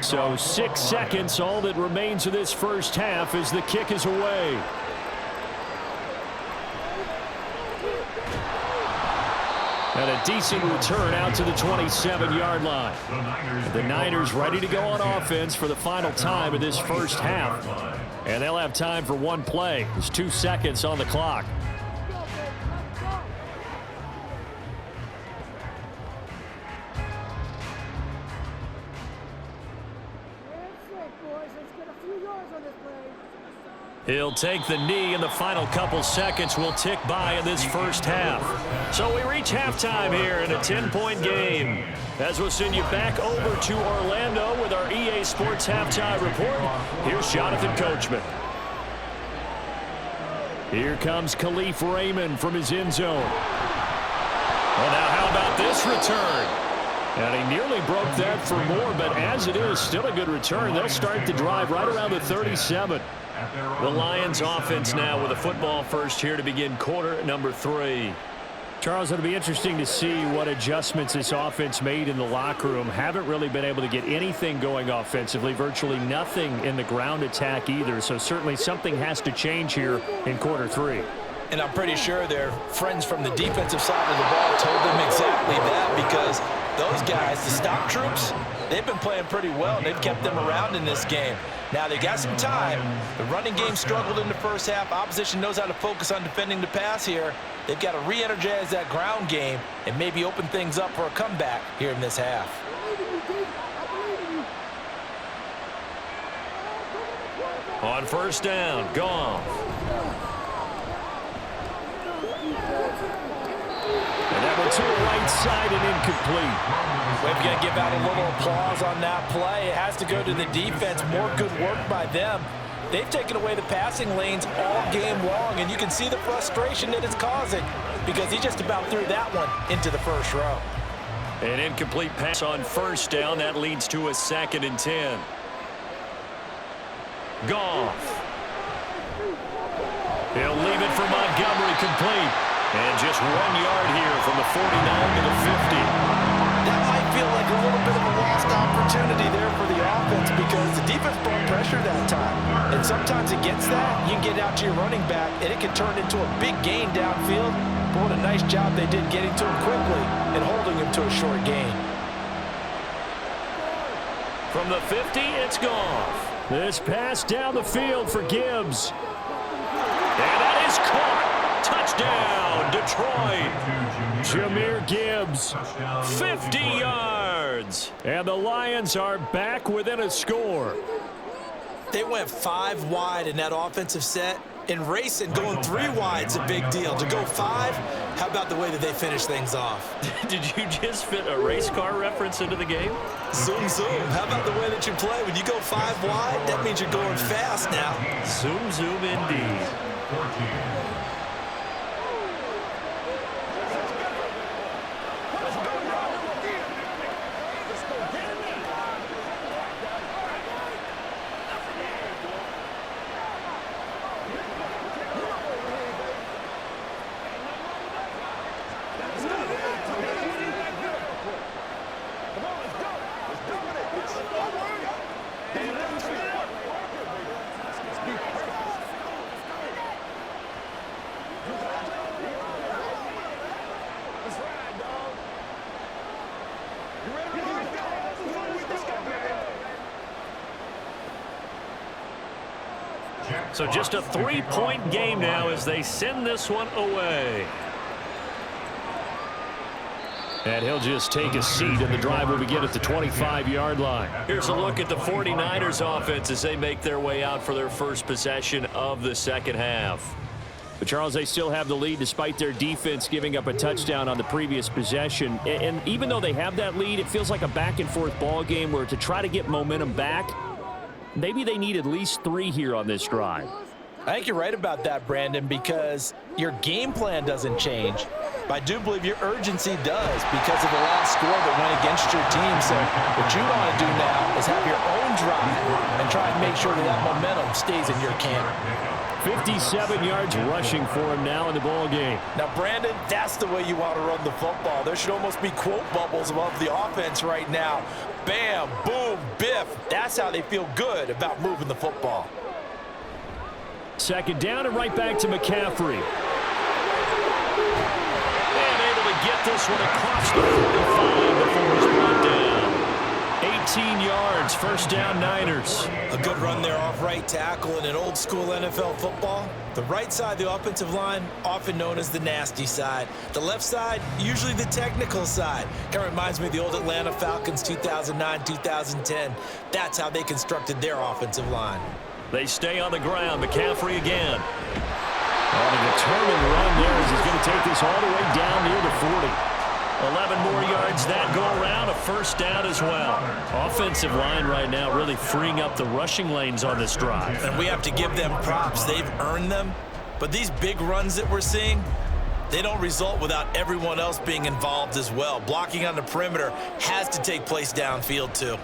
So 6 seconds, all that remains of this first half as the kick is away. And a decent return out to the 27-yard line. The Niners ready to go on offense for the final time of this first half. And they'll have time for one play. There's 2 seconds on the clock. He'll take the knee, and the final couple seconds will tick by in this first half. So we reach halftime here in a 10-point game. As we'll send you back over to Orlando with our EA Sports Halftime Report, here's Jonathan Coachman. Here comes Khalif Raymond from his end zone. Well, now how about this return? And he nearly broke that for more, but as it is, still a good return. They'll start the drive right around the 37. The Lions offense now with a football first here to begin quarter number 3. Charles, it'll be interesting to see what adjustments this offense made in the locker room. Haven't really been able to get anything going offensively, virtually nothing in the ground attack either. So certainly something has to change here in quarter 3. And I'm pretty sure their friends from the defensive side of the ball told them exactly that, because those guys, the stock troops, they've been playing pretty well, and they've kept them around in this game. Now, they got some time. The running game struggled in the first half. Opposition knows how to focus on defending the pass here. They've got to re-energize that ground game and maybe open things up for a comeback here in this half. On first down, Goff. And that one to the right side and incomplete. We've got to give out a little applause on that play. It has to go to the defense. More good work by them. They've taken away the passing lanes all game long, and you can see the frustration that it's causing because he just about threw that one into the first row. An incomplete pass on first down. That leads to a 2nd and 10. Goff. He'll leave it for Montgomery complete. And just 1 yard here from the 49 to the 50. That might feel like a little bit of a lost opportunity there for the offense because the defense brought pressure that time. And sometimes against that, you can get out to your running back, and it can turn into a big gain downfield. But what a nice job they did getting to him quickly and holding him to a short gain. From the 50, it's Goff. This pass down the field for Gibbs. And that is caught. Touchdown, Detroit. Jahmyr Gibbs, 50 yards. And the Lions are back within a score. They went 5 wide in that offensive set. And racing, going 3 wide's a big deal. To go 5, how about the way that they finish things off? Did you just fit a race car reference into the game? Zoom, zoom. How about the way that you play? When you go 5 wide, that means you're going fast now. Zoom, zoom indeed. 14. So just a 3-point game now as they send this one away. And he'll just take a seat, and the drive will begin at the 25-yard line. Here's a look at the 49ers offense as they make their way out for their first possession of the second half. But, Charles, they still have the lead despite their defense giving up a touchdown on the previous possession. And even though they have that lead, it feels like a back-and-forth ball game where to try to get momentum back, maybe they need at least 3 here on this drive. I think you're right about that, Brandon, because your game plan doesn't change. But I do believe your urgency does because of the last score that went against your team. So what you want to do now is have your own drive and try and make sure that that momentum stays in your camp. 57 yards rushing for him now in the ball game. Now, Brandon, that's the way you want to run the football. There should almost be quote bubbles above the offense right now. Bam, boom, biff. That's how they feel good about moving the football. Second down and right back to McCaffrey. And able to get this one across the 45 before he's brought down. 18 yards, first down Niners. A good run there off right tackle in an old school NFL football. The right side of the offensive line, often known as the nasty side. The left side, usually the technical side. Kind of reminds me of the old Atlanta Falcons 2009-2010. That's how they constructed their offensive line. They stay on the ground. McCaffrey again. On a determined run there as he's going to take this all the way down near the 40. 11 more yards that go around, a first down as well. Offensive line right now really freeing up the rushing lanes on this drive. And we have to give them props. They've earned them. But these big runs that we're seeing, they don't result without everyone else being involved as well. Blocking on the perimeter has to take place downfield too.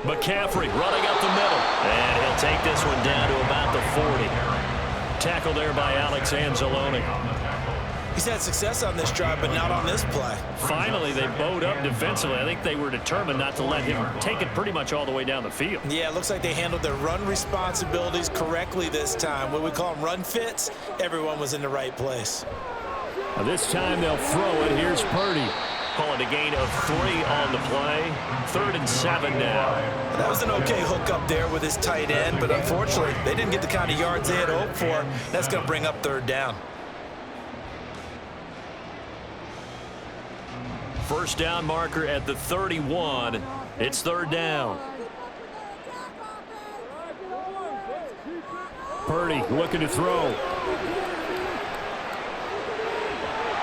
McCaffrey running up the middle. And he'll take this one down to about the 40. Tackle there by Alex Anzalone. He's had success on this drive, but not on this play. Finally, they bowed up defensively. I think they were determined not to let him take it pretty much all the way down the field. Yeah, it looks like they handled their run responsibilities correctly this time. What we call them run fits, everyone was in the right place. Now this time they'll throw it. Here's Purdy. Calling a gain of 3 on the play. 3rd and 7 now. That was an okay hook up there with his tight end, but unfortunately, they didn't get the kind of yards they had hoped for. That's going to bring up 3rd down. First down marker at the 31. It's 3rd down. Purdy looking to throw.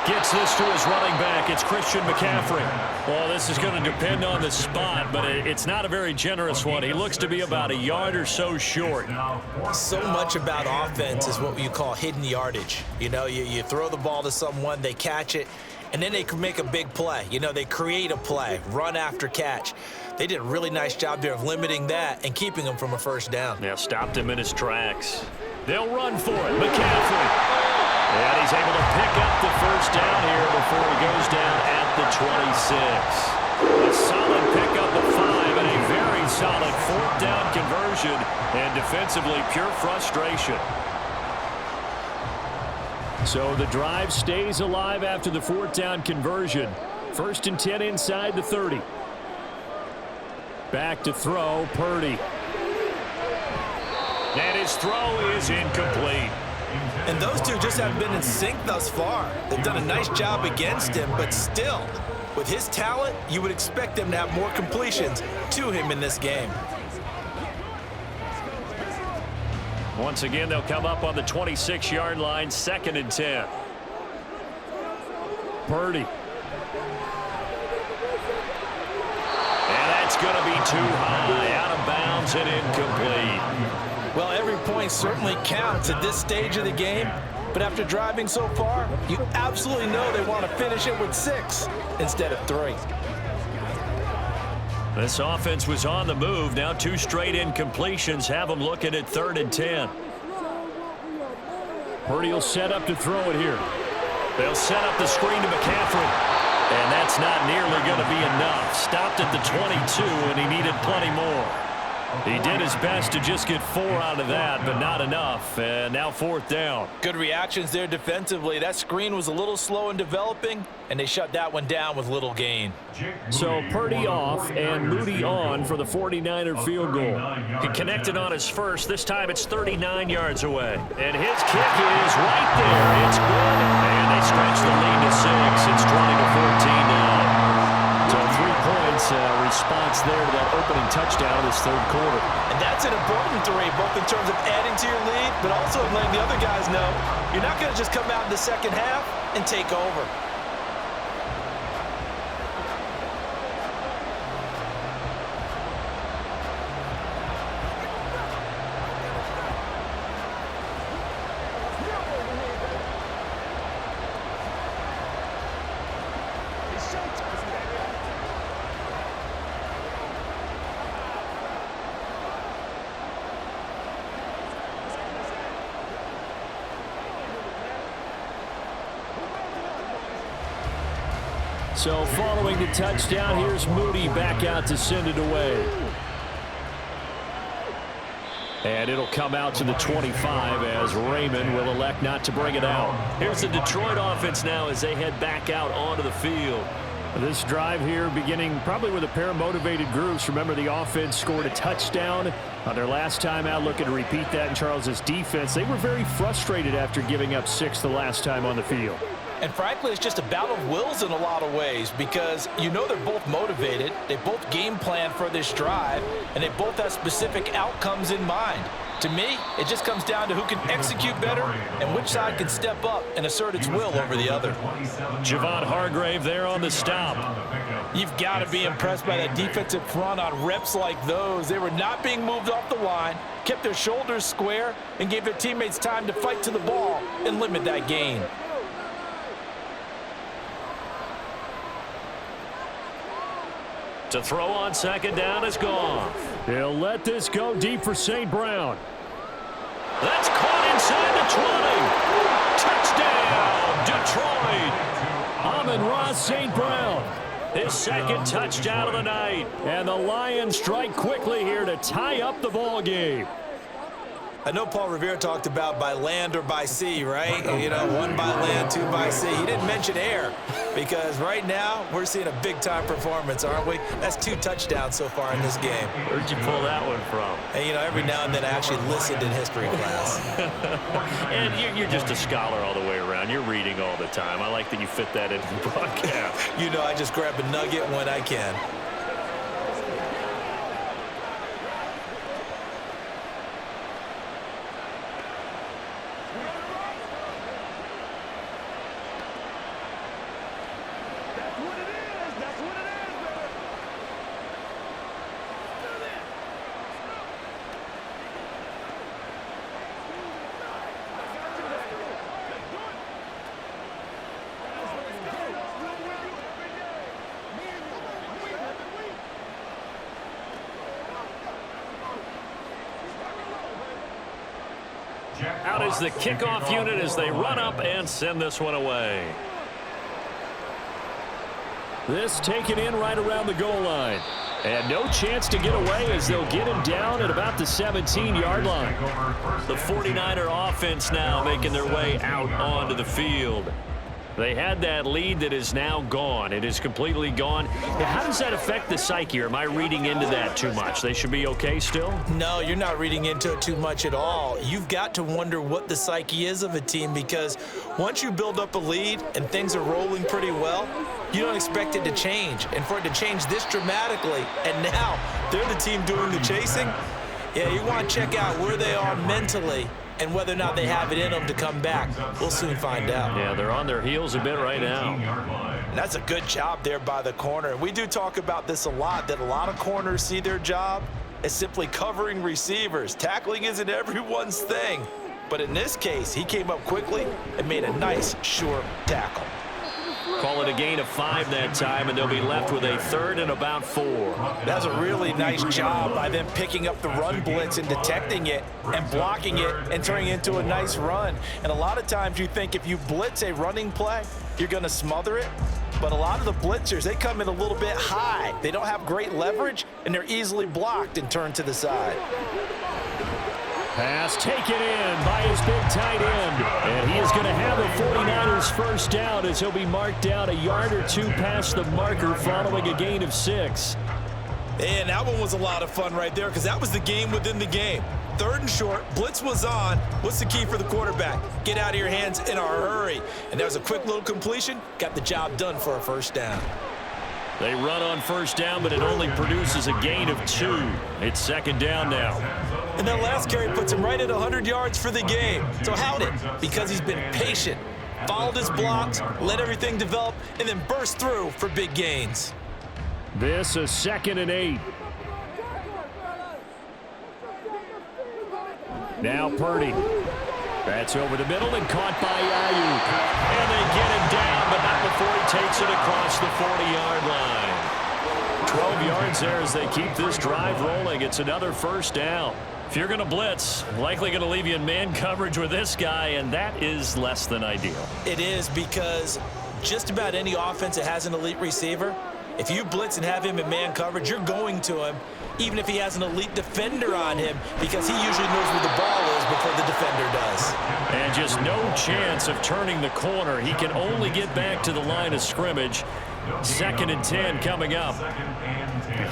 Gets this to his running back. It's Christian McCaffrey. Well, this is going to depend on the spot, but it's not a very generous one. He looks to be about a yard or so short. So much about offense is what you call hidden yardage. You know, you throw the ball to someone, they catch it, and then they can make a big play. You know, they create a play, run after catch. They did a really nice job there of limiting that and keeping him from a first down. Yeah, stopped him in his tracks. They'll run for it. McCaffrey. And he's able to pick up the first down here before he goes down at the 26. A solid pickup of 5 and a very solid 4th down conversion. And defensively, pure frustration. So the drive stays alive after the 4th down conversion. 1st and 10 inside the 30. Back to throw, Purdy. And his throw is incomplete. And those two just haven't been in sync thus far. They've done a nice job against him, but still, with his talent, you would expect them to have more completions to him in this game. Once again, they'll come up on the 26-yard line, 2nd and 10. Purdy. And that's going to be too high, out of bounds and incomplete. Well, every point certainly counts at this stage of the game, but after driving so far, you absolutely know they want to finish it with 6 instead of 3. This offense was on the move. Now 2 straight incompletions have them looking at 3rd and 10. Purdy will set up to throw it here. They'll set up the screen to McCaffrey. And that's not nearly going to be enough. Stopped at the 22, and he needed plenty more. He did his best to just get 4 out of that, but not enough. And now 4th down. Good reactions there defensively. That screen was a little slow in developing, and they shut that one down with little gain. So Purdy off and Moody on for the 49er field goal. He connected on his first. This time it's 39 yards away. And his kick is right there. It's good. And they stretch the lead to 6. It's 20-14 now. response there to that opening touchdown in this third quarter. And that's an important three, both in terms of adding to your lead, but also letting the other guys know you're not going to just come out in the second half and take over. So following the touchdown, here's Moody back out to send it away. And it'll come out to the 25 as Raymond will elect not to bring it out. Here's the Detroit offense now as they head back out onto the field. This drive here beginning probably with a pair of motivated groups. Remember, the offense scored a touchdown on their last time out. Looking to repeat that in Charles's defense. They were very frustrated after giving up 6 the last time on the field. And frankly, it's just a battle of wills in a lot of ways because you know they're both motivated. They both game plan for this drive, and they both have specific outcomes in mind. To me, it just comes down to who can execute better and which side can step up and assert its will over the other. Javon Hargrave there on the stop. You've got to be impressed by that defensive front on reps like those. They were not being moved off the line, kept their shoulders square, and gave their teammates time to fight to the ball and limit that gain. To throw on second down is gone. He'll let this go deep for St. Brown. That's caught inside the 20. Touchdown, Detroit. Amon-Ra St. Brown. His second touchdown of the night. And the Lions strike quickly here to tie up the ball game. I know Paul Revere talked about by land or by sea, right? You know, 1 by land, 2 by sea. He didn't mention air because right now we're seeing a big-time performance, aren't we? That's 2 touchdowns so far in this game. Where'd you pull that one from? And, you know, every now and then I actually listened in history class. And you're just a scholar all the way around. You're reading all the time. I like that you fit that into the broadcast. You know, I just grab a nugget when I can. Out is the kickoff unit as they run up and send this one away. This taken in right around the goal line. And no chance to get away as they'll get him down at about the 17-yard line. The 49er offense now making their way out onto the field. They had that lead that is now gone. It is completely gone. How does that affect the psyche? Or am I reading into that too much? They should be okay still? No, you're not reading into it too much at all. You've got to wonder what the psyche is of a team because once you build up a lead and things are rolling pretty well, you don't expect it to change. And for it to change this dramatically, and now they're the team doing the chasing, yeah, you want to check out where they are mentally and whether or not they have it in them to come back. We'll soon find out. Yeah, they're on their heels a bit right now. And that's a good job there by the corner. And we do talk about this a lot, that a lot of corners see their job as simply covering receivers. Tackling isn't everyone's thing. But in this case, he came up quickly and made a nice, sure tackle. Call it a gain of 5 that time, and they'll be left with a 3rd and about 4. That's a really nice job by them picking up the run blitz and detecting it and blocking it and turning it into a nice run. And a lot of times you think if you blitz a running play, you're going to smother it. But a lot of the blitzers, they come in a little bit high. They don't have great leverage, and they're easily blocked and turned to the side. Pass taken in by his big tight end. And he is going to have the 49ers first down as he'll be marked down a yard or 2 past the marker following a gain of 6. And that one was a lot of fun right there because that was the game within the game. 3rd and short, blitz was on. What's the key for the quarterback? Get out of your hands in a hurry. And that was a quick little completion. Got the job done for a first down. They run on first down, but it only produces a gain of 2. It's second down now. And that last carry puts him right at 100 yards for the game. So how'd it? Because he's been patient, followed his blocks, let everything develop, and then burst through for big gains. This is 2nd and 8. Now Purdy. That's over the middle and caught by Ayuk. And they get him down, but not before he takes it across the 40-yard line. 12 yards there as they keep this drive rolling. It's another first down. If you're going to blitz, likely going to leave you in man coverage with this guy, and that is less than ideal. It is, because just about any offense that has an elite receiver, if you blitz and have him in man coverage, you're going to him, even if he has an elite defender on him, because he usually knows where the ball is before the defender does. And just no chance of turning the corner. He can only get back to the line of scrimmage. 2nd and 10 coming up.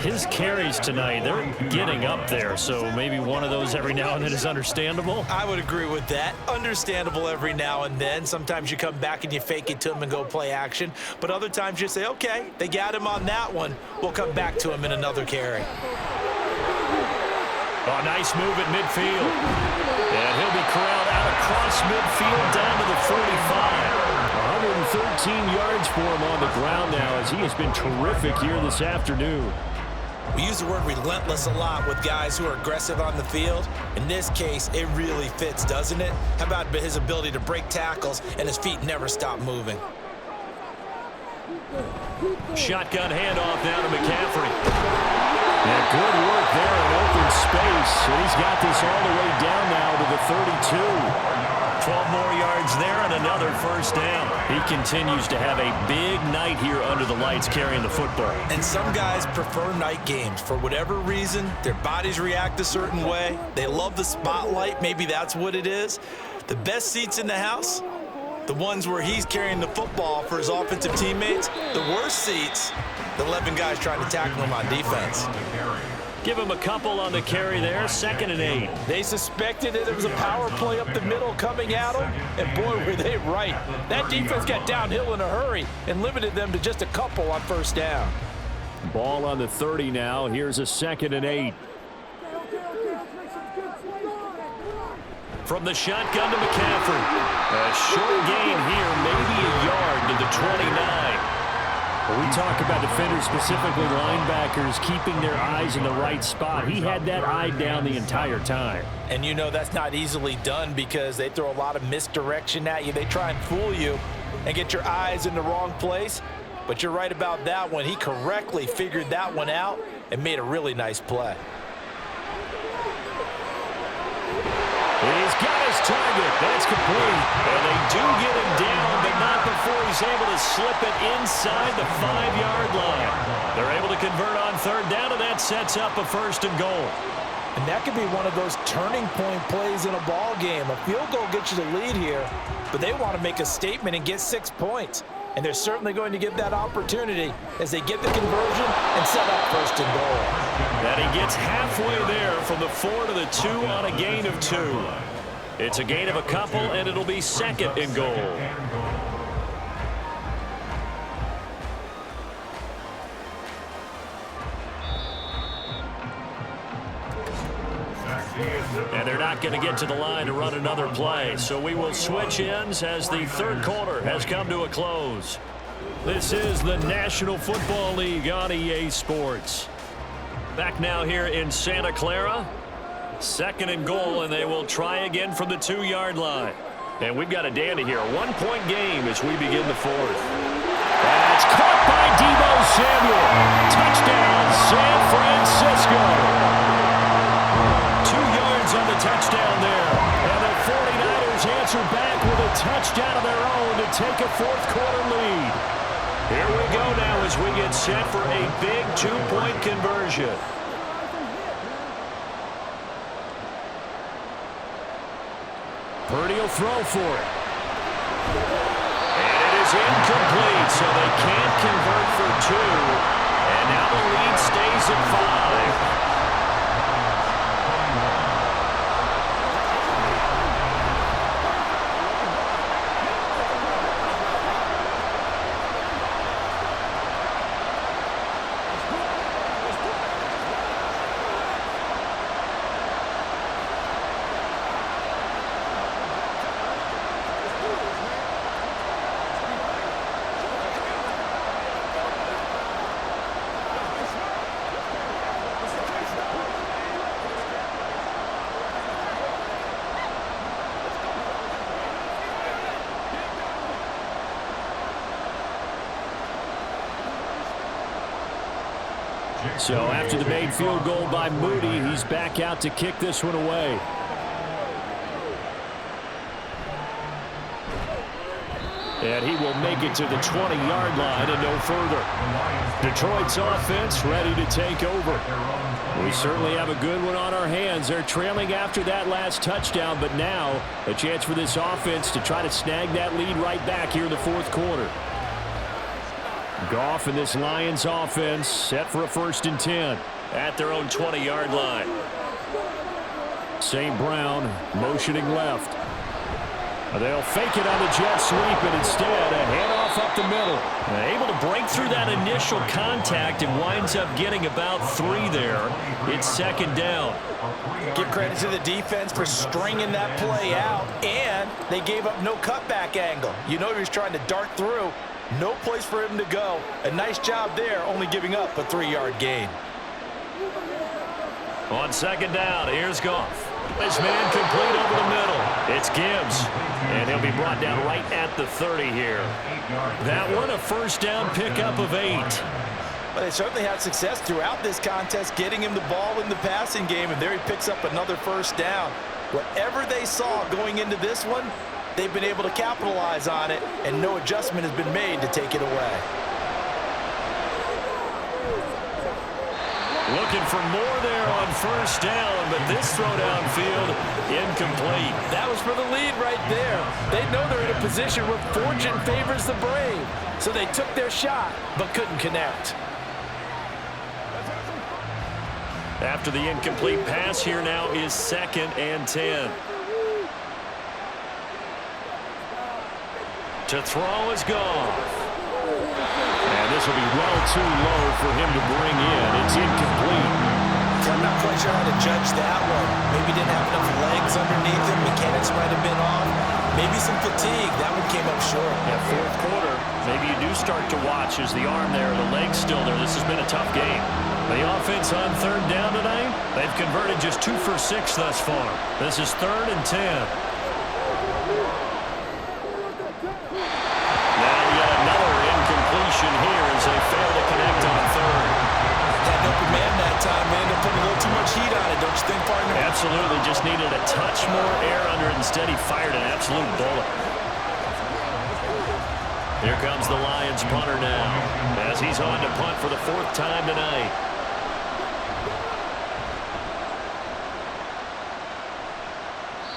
His carries tonight, they're getting up there, so maybe one of those every now and then is understandable. I would agree with that. Understandable every now and then. Sometimes you come back and you fake it to him and go play action. But other times you say, okay, they got him on that one. We'll come back to him in another carry. Oh, nice move at midfield. And he'll be corralled out across midfield down to the 45. 113 yards for him on the ground now, as he has been terrific here this afternoon. We use the word relentless a lot with guys who are aggressive on the field. In this case, it really fits, doesn't it? How about his ability to break tackles and his feet never stop moving? Shotgun handoff now to McCaffrey. Yeah, good work there in open space. And he's got this all the way down now to the 32. 12 more yards there and another first down. He continues to have a big night here under the lights carrying the football. And some guys prefer night games. For whatever reason, their bodies react a certain way. They love the spotlight. Maybe that's what it is. The best seats in the house, the ones where he's carrying the football for his offensive teammates. The worst seats, the 11 guys trying to tackle him on defense. Give him a couple on the carry there, 2nd and 8. They suspected that it was a power play up the middle coming at them, and boy, were they right. That defense got downhill in a hurry and limited them to just a couple on first down. Ball on the 30 now. Here's a 2nd and 8. From the shotgun to McCaffrey. A short gain here, maybe a yard to the 29. When we talk about defenders, specifically linebackers, keeping their eyes in the right spot, he had that eye down the entire time. And you know that's not easily done because they throw a lot of misdirection at you. They try and fool you and get your eyes in the wrong place. But you're right about that one. He correctly figured that one out and made a really nice play. He's got his target. That's complete. And they do get him down, but not before he's able to slip it inside the 5-yard line. They're able to convert on third down, and that sets up a 1st and goal. And that could be one of those turning point plays in a ball game. A field goal gets you the lead here, but they want to make a statement and get 6 points. And they're certainly going to give that opportunity as they get the conversion and set up 1st and goal. And he gets halfway there from the 4 to the 2 on a gain of 2. It's a gain of a couple, and it'll be 2nd and goal. And they're not going to get to the line to run another play. So we will switch ends as the 3rd quarter has come to a close. This is the National Football League on EA Sports. Back now here in Santa Clara. 2nd and goal, and they will try again from the 2-yard line. And we've got a dandy here. A 1-point game as we begin the 4th. That's caught by Deebo Samuel. Touchdown, San Francisco. 2 yards on the touchdown there. And the 49ers answer back with a touchdown of their own to take a 4th quarter lead. Here we go now as we get set for a big 2-point conversion. Purdy will throw for it. And it is incomplete, so they can't convert for 2. And now the lead stays at 5. So after the made field goal by Moody, he's back out to kick this one away. And he will make it to the 20-yard line and no further. Detroit's offense ready to take over. We certainly have a good one on our hands. They're trailing after that last touchdown, but now a chance for this offense to try to snag that lead right back here in the fourth quarter. Goff and this Lions offense set for a 1st and 10 at their own 20-yard line. St. Brown motioning left. They'll fake it on the jet sweep, and instead a handoff up the middle. Able to break through that initial contact and winds up getting about 3 there. It's 2nd down. Give credit to the defense for stringing that play out, and they gave up no cutback angle. You know he was trying to dart through. No place for him to go. A nice job there, only giving up a 3-yard gain. On 2nd down, here's Goff. This man complete over the middle. It's Gibbs, and he'll be brought down right at the 30 here. That one a 1st down pickup of 8. Well, they certainly had success throughout this contest, getting him the ball in the passing game, and there he picks up another 1st down. Whatever they saw going into this one, they've been able to capitalize on it, and no adjustment has been made to take it away. Looking for more there on 1st down, but this throw downfield incomplete. That was for the lead right there. They know they're in a position where fortune favors the brave, so they took their shot but couldn't connect. After the incomplete pass, here now is 2nd and 10. To throw is Goff. And this will be well too low for him to bring in. It's incomplete. I'm not quite sure how to judge that one. Maybe didn't have enough legs underneath him. Mechanics might have been off. Maybe some fatigue. That one came up short. Yeah, fourth quarter. Maybe you do start to watch as the arm there, the leg's still there. This has been a tough game. The offense on 3rd down tonight, they've converted just 2 for 6 thus far. This is 3rd and 10. Here as they fail to connect on 3rd. Had an open man that time, man. They're putting a little too much heat on it, don't you think, partner? Absolutely. Just needed a touch more air under it. Instead, he fired an absolute bullet. Here comes the Lions punter now as he's on to punt for the 4th time tonight.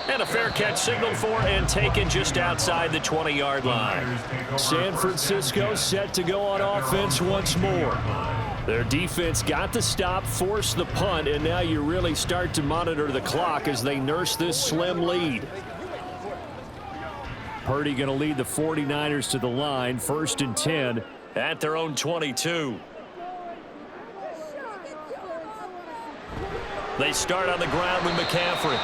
And a fair catch signaled for and taken just outside the 20-yard line. San Francisco set to go on offense once more. Their defense got the stop, forced the punt, and now you really start to monitor the clock as they nurse this slim lead. Purdy going to lead the 49ers to the line, 1st and 10 at their own 22. They start on the ground with McCaffrey.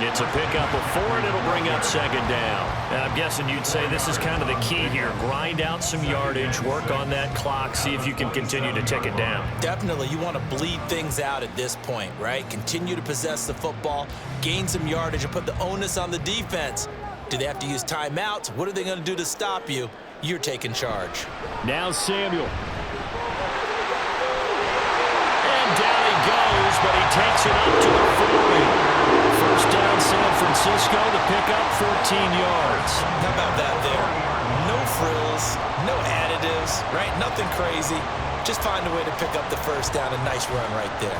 It's a pickup of 4, and it'll bring up 2nd down. And I'm guessing you'd say this is kind of the key here. Grind out some yardage, work on that clock, see if you can continue to tick it down. Definitely, you want to bleed things out at this point, right? Continue to possess the football, gain some yardage, and put the onus on the defense. Do they have to use timeouts? What are they going to do to stop you? You're taking charge. Now Samuel. And down he goes, but he takes it up to the 40. 1st down, San Francisco, the pickup, 14 yards. How about that there? No frills, no additives, right? Nothing crazy. Just find a way to pick up the 1st down. A nice run right there.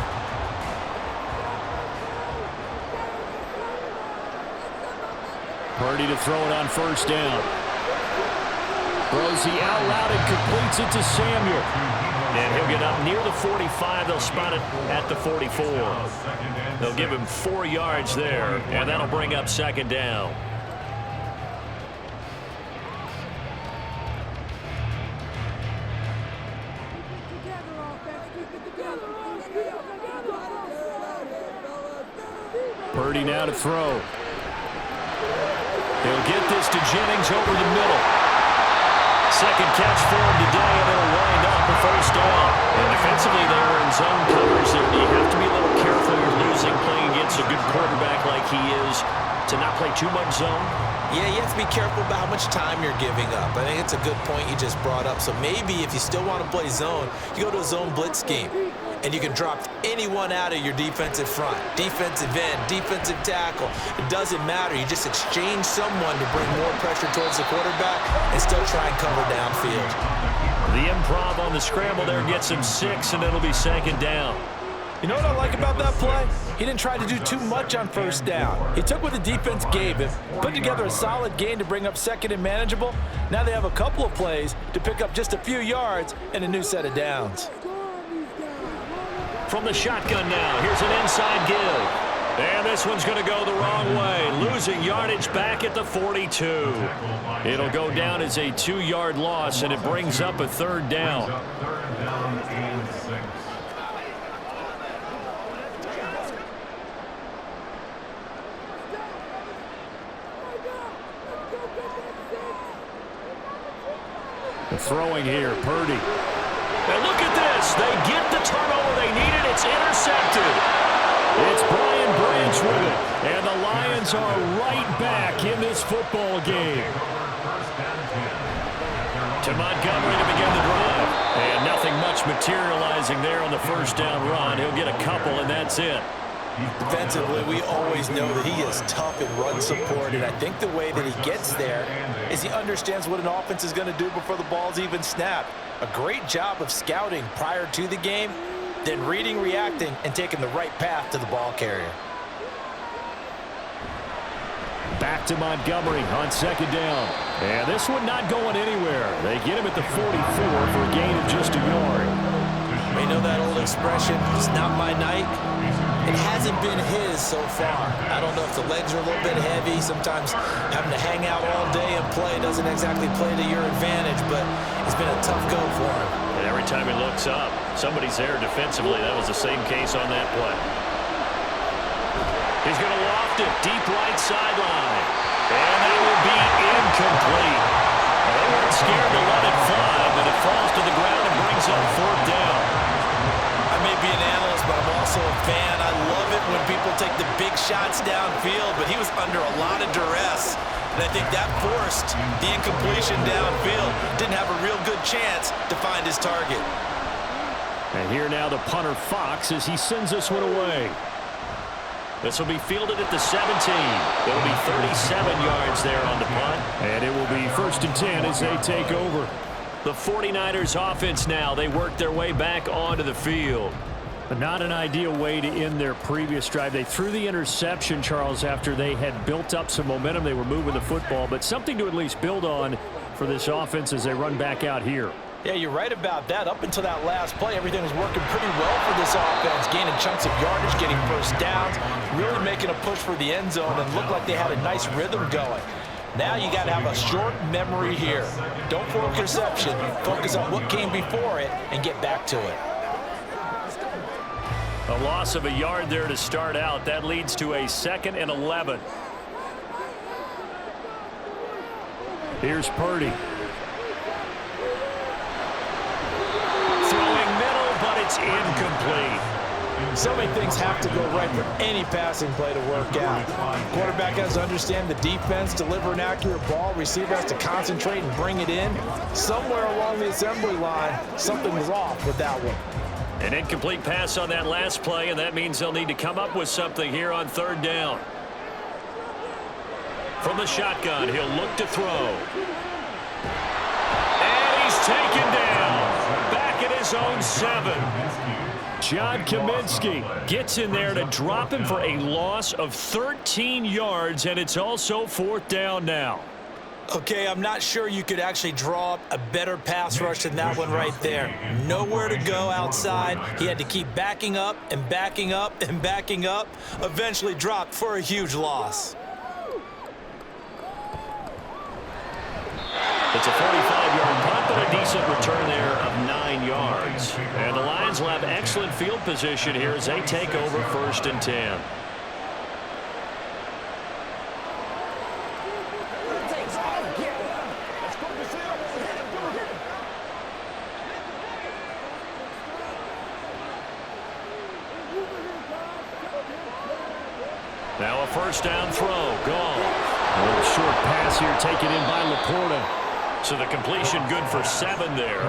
Purdy to throw it on 1st down. Throws the out route and completes it to Samuel. And he'll get up near the 45. They'll spot it at the 44. They'll give him 4 yards there, and that'll bring up 2nd down. Purdy now to throw. He'll get this to Jennings over the middle. 2nd catch for him today, and it'll wind up a 1st down. And defensively, they were in zone coverage there. You have to be a little careful. You're losing playing against a good quarterback like he is to not play too much zone. Yeah, you have to be careful about how much time you're giving up. I think it's a good point you just brought up. So maybe if you still want to play zone, you go to a zone blitz scheme. and you can drop anyone out of your defensive front. Defensive end, defensive tackle. It doesn't matter. You just exchange someone to bring more pressure towards the quarterback and still try and cover downfield. The improv on the scramble there gets him 6, and it'll be 2nd down. You know what I like about that play? He didn't try to do too much on 1st down. He took what the defense gave him, put together a solid gain to bring up 2nd and manageable. Now they have a couple of plays to pick up just a few yards and a new set of downs. From the shotgun now, here's an inside give. And this one's going to go the wrong way, losing yardage back at the 42. It'll go down as a 2-yard loss, and it brings up a 3rd down. 3rd down and 6. Throwing here, Purdy. And look at this. They get the turnover they needed. It's intercepted. It's Brian Branch with it. And the Lions are right back in this football game. To Montgomery to begin the drive. And nothing much materializing there on the 1st down run. He'll get a couple, and that's it. Defensively, we always know that he is tough in run support, and I think the way that he gets there is he understands what an offense is going to do before the ball's even snapped. A great job of scouting prior to the game, then reading, reacting, and taking the right path to the ball carrier. Back to Montgomery on 2nd down. And this one not going anywhere. They get him at the 44 for a gain of just a yard. You know that old expression, it's not my night? It hasn't been his so far. I don't know if the legs are a little bit heavy. Sometimes having to hang out all day and play doesn't exactly play to your advantage, but it's been a tough go for him. And every time he looks up, somebody's there defensively. That was the same case on that play. He's going to loft it deep right sideline. And that will be incomplete. They weren't scared to let it fly, but it falls to the ground and brings up 4th down. I may be an analyst, but I'm also a fan. I love it when people take the big shots downfield, but he was under a lot of duress. And I think that forced the incompletion downfield. Didn't have a real good chance to find his target. And here now the punter Fox as he sends this one away. This will be fielded at the 17. It'll be 37 yards there on the punt. And it will be 1st and 10 as they take over. The 49ers offense now, they work their way back onto the field. But not an ideal way to end their previous drive. They threw the interception, Charles, after they had built up some momentum. They were moving the football, but something to at least build on for this offense as they run back out here. Yeah, you're right about that. Up until that last play, everything was working pretty well for this offense, gaining chunks of yardage, getting 1st downs, really making a push for the end zone, and looked like they had a nice rhythm going. Now you got to have a short memory here. Don't fork reception. Focus on what came before it and get back to it. A loss of a yard there to start out. That leads to a 2nd and 11. Here's Purdy. Throwing middle, but it's incomplete. So many things have to go right for any passing play to work out. Quarterback has to understand the defense, deliver an accurate ball. Receiver has to concentrate and bring it in. Somewhere along the assembly line, something was off with that one. An incomplete pass on that last play, and that means they'll need to come up with something here on 3rd down. From the shotgun, he'll look to throw. And he's taken down. Back at his own 7. John Kaminsky gets in there to drop him for a loss of 13 yards, and it's also 4th down now. Okay, I'm not sure you could actually draw up a better pass rush than that one right there. Nowhere to go outside. He had to keep backing up and backing up and backing up. Eventually dropped for a huge loss. It's a 45-yard punt, but a decent return there of 9 yards. And the Lions will have excellent field position here as they take over 1st and 10. Now a 1st down throw. Gone. A little short pass here taken in by Laporta. So the completion good for 7 there,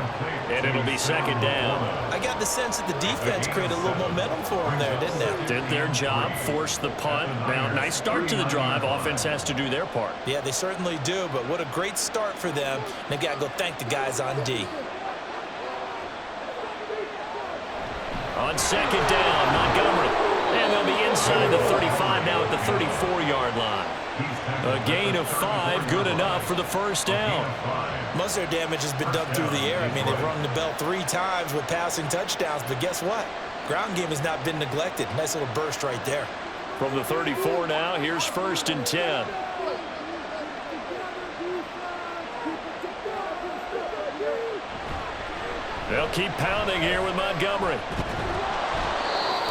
and it'll be second down. I got the sense that the defense created a little momentum for them there, didn't they? Did their job, forced the punt. Now, nice start to the drive. Offense has to do their part. Yeah, they certainly do, but what a great start for them. And they got to go thank the guys on D. On second down, Montgomery. And they'll be inside the 35 now at the 34-yard line. A gain of 5, good enough for the first down. Most of their damage has been done through the air. I mean, they've rung the bell 3 times with passing touchdowns, but guess what? Ground game has not been neglected. Nice little burst right there. From the 34 now, here's 1st and 10. They'll keep pounding here with Montgomery.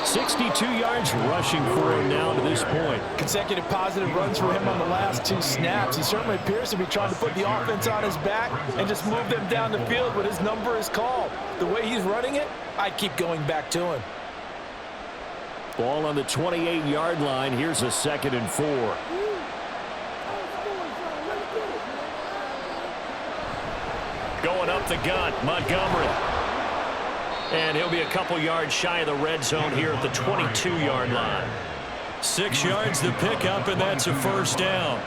62 yards rushing for him now to this point. Consecutive positive runs for him on the last 2 snaps. He certainly appears to be trying to put the offense on his back and just move them down the field, but his number is called. The way he's running it, I'd keep going back to him. Ball on the 28-yard line. Here's a 2nd and 4. Going up the gut, Montgomery. And he'll be a couple yards shy of the red zone here at the 22-yard line. 6 yards the pickup, and that's a first down.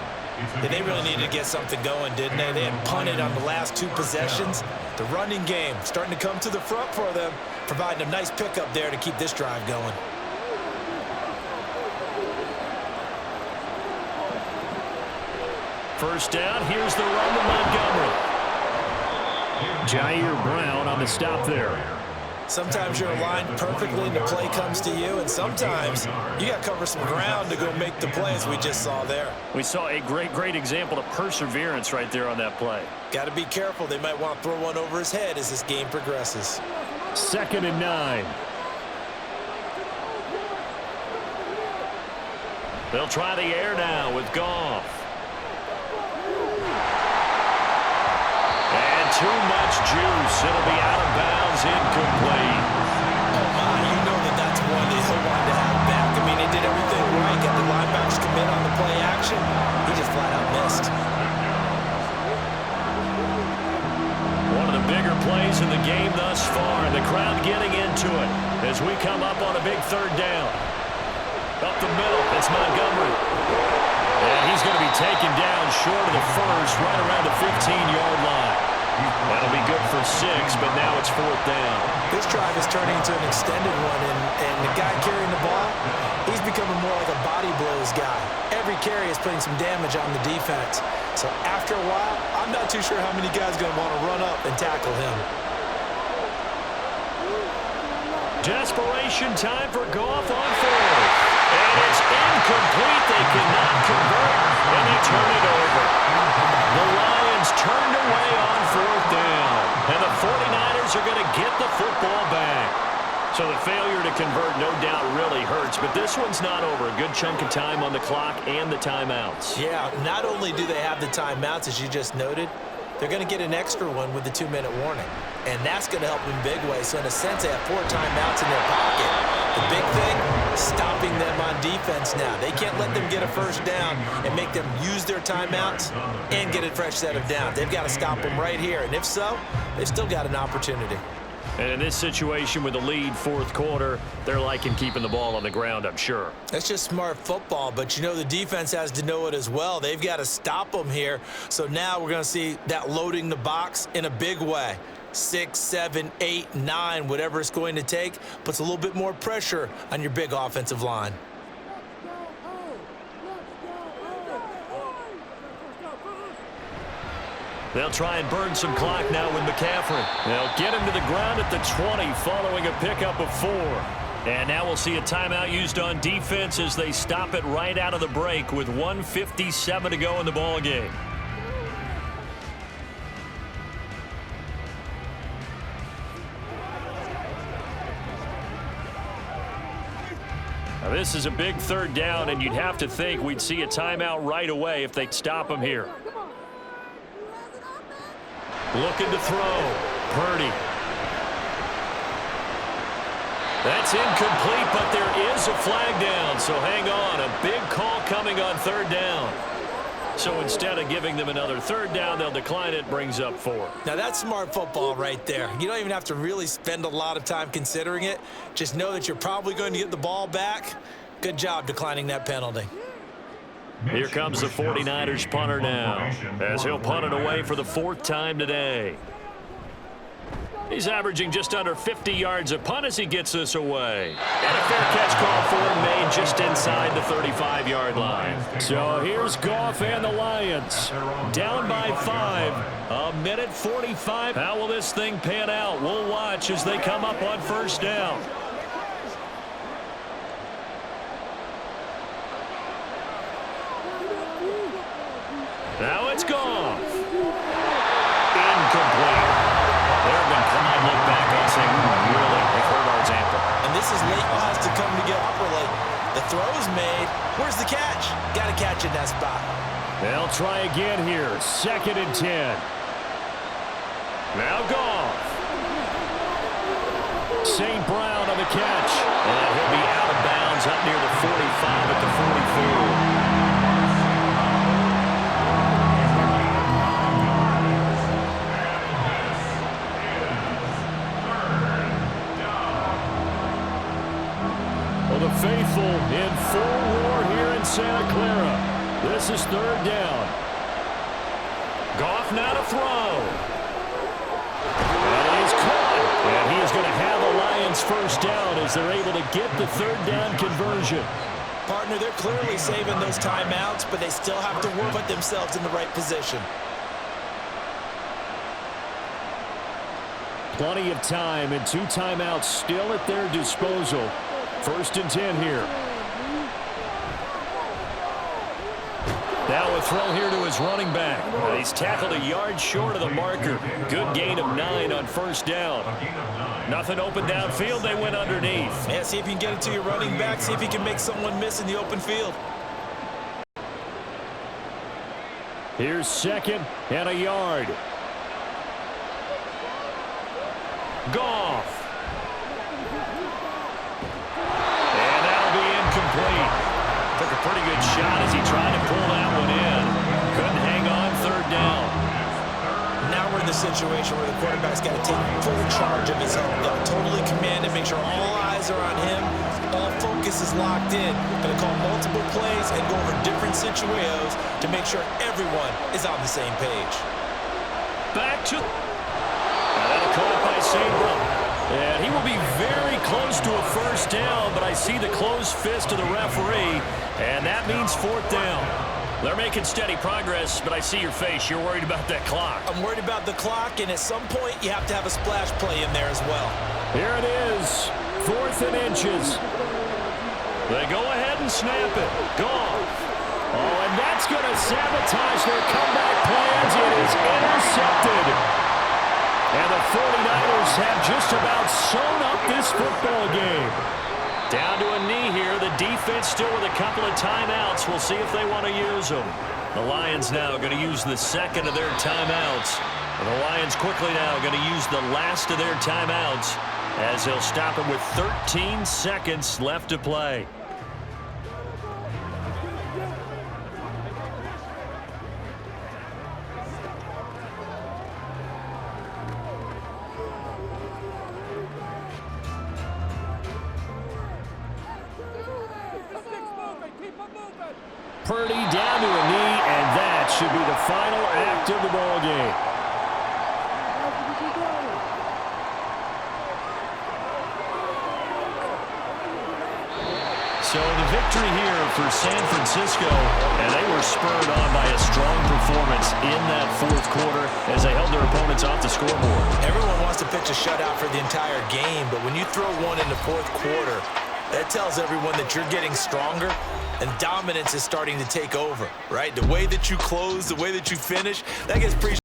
Yeah, they really needed to get something going, didn't they? They had punted on the last 2 possessions. The running game starting to come to the front for them, providing a nice pickup there to keep this drive going. First down, here's the run to Montgomery. Jair Brown on the stop there. Sometimes you're aligned perfectly and the play comes to you, and sometimes you got to cover some ground to go make the play, as we just saw there. We saw a great example of perseverance right there on that play. Got to be careful. They might want to throw one over his head as this game progresses. 2nd and 9. They'll try the air now with Goff. And too much juice. It'll be out of bounds, incomplete. Oh, my, you know that's one that he'll want to have back. I mean, he did everything right. Got the linebackers commit on the play action. He just flat out missed. One of the bigger plays in the game thus far, and the crowd getting into it as we come up on a big 3rd down. Up the middle, it's Montgomery. And he's going to be taken down short of the first, right around the 15-yard line. That'll be good for 6, but now it's 4th down. This drive is turning into an extended one, and the guy carrying the ball, he's becoming more like a body blows guy. Every carry is putting some damage on the defense. So after a while, I'm not too sure how many guys are going to want to run up and tackle him. Desperation time for Goff on 4th. And it's incomplete. They cannot convert, and they turn it over. The Lions turned away on 4th down, and the 49ers are going to get the football back. So the failure to convert no doubt really hurts, but this one's not over. A good chunk of time on the clock and the timeouts. Yeah, not only do they have the timeouts, as you just noted, they're going to get an extra one with the 2-minute warning. And that's going to help in big ways. So in a sense, they have 4 timeouts in their pocket. The big thing, stopping them on defense now. They can't let them get a first down and make them use their timeouts and get a fresh set of downs. They've got to stop them right here. And if so, they've still got an opportunity. And in this situation with the lead 4th quarter, they're liking keeping the ball on the ground, I'm sure. That's just smart football, but you know the defense has to know it as well. They've got to stop them here. So now we're going to see that loading the box in a big way. 6, 7, 8, 9, whatever it's going to take, puts a little bit more pressure on your big offensive line. They'll try and burn some clock now with McCaffrey. They'll get him to the ground at the 20 following a pickup of 4. And now we'll see a timeout used on defense as they stop it right out of the break with 1:57 to go in the ball game. Now this is a big 3rd down, and you'd have to think we'd see a timeout right away if they'd stop him here. Looking to throw. Purdy. That's incomplete, but there is a flag down, so hang on. A big call coming on 3rd down. So instead of giving them another third down, they'll decline it, brings up 4. Now, that's smart football right there. You don't even have to really spend a lot of time considering it. Just know that you're probably going to get the ball back. Good job declining that penalty. Here comes the 49ers punter now, as he'll punt it away for the 4th time today. He's averaging just under 50 yards a punt as he gets this away. And a fair catch call for him made just inside the 35-yard line. So here's Goff and the Lions. Down by 5. A minute 45. How will this thing pan out? We'll watch as they come up on first down. Now it's Goff. Incomplete. There have been plenty look back on saying, really, they've heard our example. And this is late pass to come together late. The throw is made. Where's the catch? Got to catch in that spot. They'll try again here. 2nd and 10. Now Goff. St. Brown on the catch. And he'll be out of bounds up near the 45 at the 44. The faithful in full war here in Santa Clara. This is 3rd down. Goff now to throw. And it is caught. And he is going to have the Lions first down as they're able to get the 3rd down conversion. Partner, they're clearly saving those timeouts, but they still have to work with themselves in the right position. Plenty of time and 2 timeouts still at their disposal. 1st and 10 here. Now a throw here to his running back. He's tackled a yard short of the marker. Good gain of 9 on first down. Nothing open downfield. They went underneath. Yeah, see if you can get it to your running back. See if you can make someone miss in the open field. Here's 2nd and a yard. Goff. Took a pretty good shot as he tried to pull that one in. Couldn't hang on 3rd down. Now we're in the situation where the quarterback's got to take full charge of his own. Got to totally command it, make sure all eyes are on him. All focus is locked in. Going to call multiple plays and go over different scenarios to make sure everyone is on the same page. Back to... That'll call it by St. Brown. And he will be very close to a first down, but I see the closed fist of the referee, and that means 4th down. They're making steady progress, but I see your face. You're worried about that clock. I'm worried about the clock, and at some point, you have to have a splash play in there as well. Here it is, 4th and inches. They go ahead and snap it. Goff. Oh, and that's going to sabotage their comeback plans. It is intercepted. And the 49ers have just about sewn up this football game. Down to a knee here. The defense still with a couple of timeouts. We'll see if they want to use them. The Lions now going to use the 2nd of their timeouts. And the Lions quickly now going to use the last of their timeouts as they'll stop it with 13 seconds left to play. Purdy down to a knee, and that should be the final act of the ball game. So the victory here for San Francisco, and they were spurred on by a strong performance in that 4th quarter as they held their opponents off the scoreboard. Everyone wants to pitch a shutout for the entire game, but when you throw one in the 4th quarter, that tells everyone that you're getting stronger and dominance is starting to take over, right? The way that you close, the way that you finish, that gets pretty